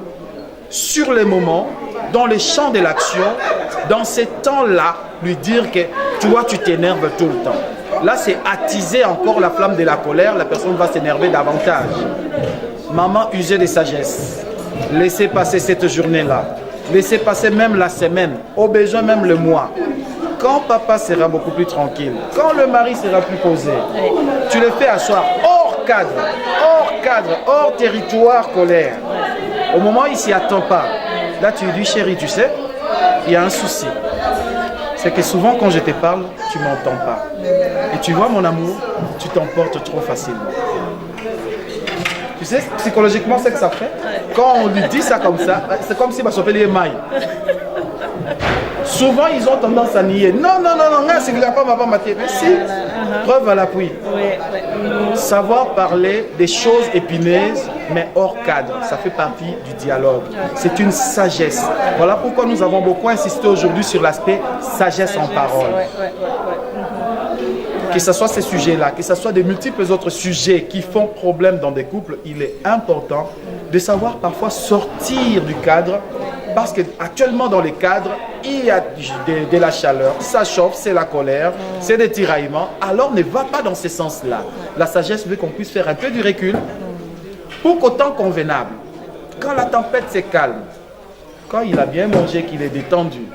S10: sur le moment, dans le champ de l'action, dans ces temps-là, lui dire que toi tu t'énerves tout le temps. Là c'est attiser encore la flamme de la colère, la personne va s'énerver davantage. Maman, usez de sagesse. Laissez passer cette journée-là. Laissez passer même la semaine, au besoin même le mois. Quand papa sera beaucoup plus tranquille, quand le mari sera plus posé, tu le fais asseoir hors cadre, hors territoire colère. Au moment où il ne s'y attend pas, là tu lui dis chérie, tu sais, il y a un souci. C'est que souvent quand je te parle, tu ne m'entends pas. Et tu vois mon amour, tu t'emportes trop facilement. Tu sais psychologiquement ce que ça fait? Quand on lui dit ça comme ça, c'est comme si on s'appelle les mailles. Souvent, ils ont tendance à nier. Non, c'est que la femme va pas mater. Mais si, preuve à l'appui. Savoir parler des choses épineuses, mais hors cadre, ça fait partie du dialogue. C'est une sagesse. Voilà pourquoi nous avons beaucoup insisté aujourd'hui sur l'aspect sagesse en parole. Que ce soit ces sujets-là, que ce soit des multiples autres sujets qui font problème dans des couples, il est important de savoir parfois sortir du cadre. Parce qu'actuellement dans les cadres, il y a de la chaleur, ça chauffe, c'est la colère, c'est des tiraillements. Alors ne va pas dans ce sens-là. La sagesse veut qu'on puisse faire un peu du recul pour qu'au temps convenable, quand la tempête se calme, quand il a bien mangé, qu'il est détendu,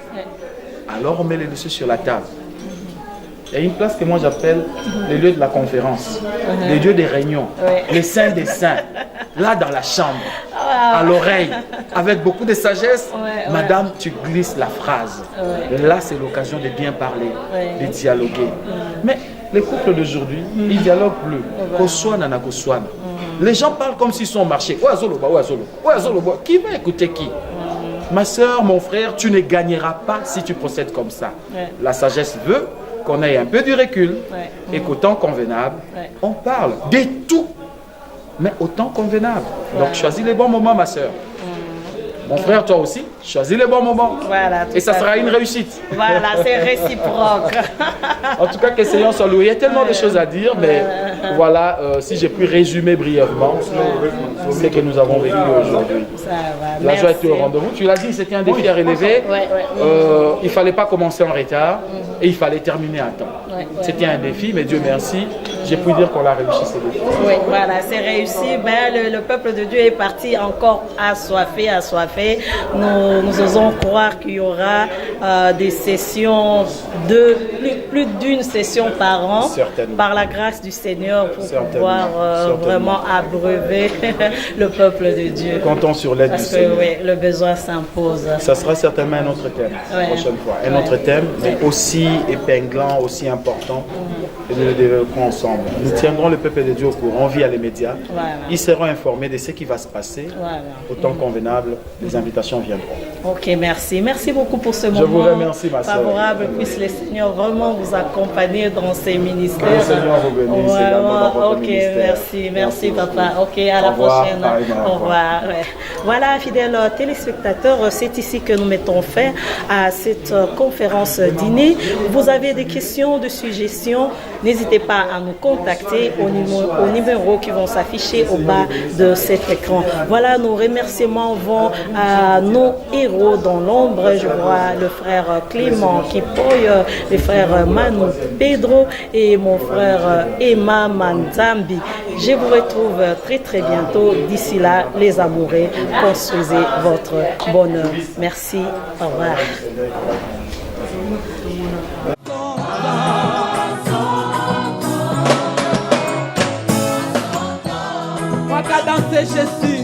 S10: alors on met les dossiers sur la table. Il y a une place que moi j'appelle les lieux de la conférence, les lieux des réunions, les saints des saints, là dans la chambre, à l'oreille, avec beaucoup de sagesse. Madame, tu glisses la phrase. Là, c'est l'occasion de bien parler, de dialoguer. Mais les couples d'aujourd'hui, ils ne dialoguent plus. Les gens parlent comme s'ils sont au marché. Qui va écouter qui? Ma soeur, mon frère, tu ne gagneras pas si tu procèdes comme ça. La sagesse veut qu'on ait un peu du recul et qu'au temps convenable, on parle de tout, mais au temps convenable. Donc choisis les bons moments, ma soeur. Mon frère, toi aussi, choisis les bons moments.
S5: Voilà,
S10: et ça sera une réussite.
S5: Voilà, c'est réciproque.
S10: En tout cas, que le Seigneur soit loué. Il y a tellement de choses à dire, mais voilà, si j'ai pu résumer brièvement ce que nous avons vécu aujourd'hui. La joie était au rendez-vous. Tu l'as dit, c'était un défi à relever. Il ne fallait pas commencer en retard et il fallait terminer à temps. C'était un défi, mais Dieu merci, j'ai pu dire qu'on a réussi ce défi.
S5: Oui, voilà, c'est réussi. Ben, le peuple de Dieu est parti encore assoiffé. Nous osons croire qu'il y aura des sessions, plus d'une session par an, par la grâce du Seigneur, pour pouvoir vraiment abreuver le peuple de Dieu.
S10: Comptons sur l'aide du Seigneur.
S5: Parce que oui, le besoin s'impose.
S10: Ça sera certainement un autre thème la prochaine fois. Un autre thème, mais aussi épinglant, aussi important. Et nous le développerons ensemble. Nous tiendrons le peuple de Dieu au courant, on via les médias. Ils seront informés de ce qui va se passer. Au temps convenable, les invitations viendront.
S5: Ok, merci. Merci beaucoup pour ce moment.
S10: Je vous remercie, ma soeur.
S5: Favorable. Puisse le Seigneur vraiment vous accompagner dans ces ministères.
S10: Que le Seigneur vous bénisse également dans votre ministère.
S5: Merci papa. Ok, à la prochaine. Au revoir. Voilà, fidèles téléspectateurs, c'est ici que nous mettons fin à cette conférence dîner. Vous avez des questions, de suggestions, n'hésitez pas à nous contacter au numéro qui vont s'afficher au bas de cet écran. Voilà, nos remerciements vont à nos héros dans l'ombre. Je vois le frère Clément Kipoy, le frère Manu Pedro et mon frère Emma Manzambi. Je vous retrouve très très bientôt. D'ici là, les amoureux, construisez votre bonheur. Merci, au revoir.
S11: Danser Jésus.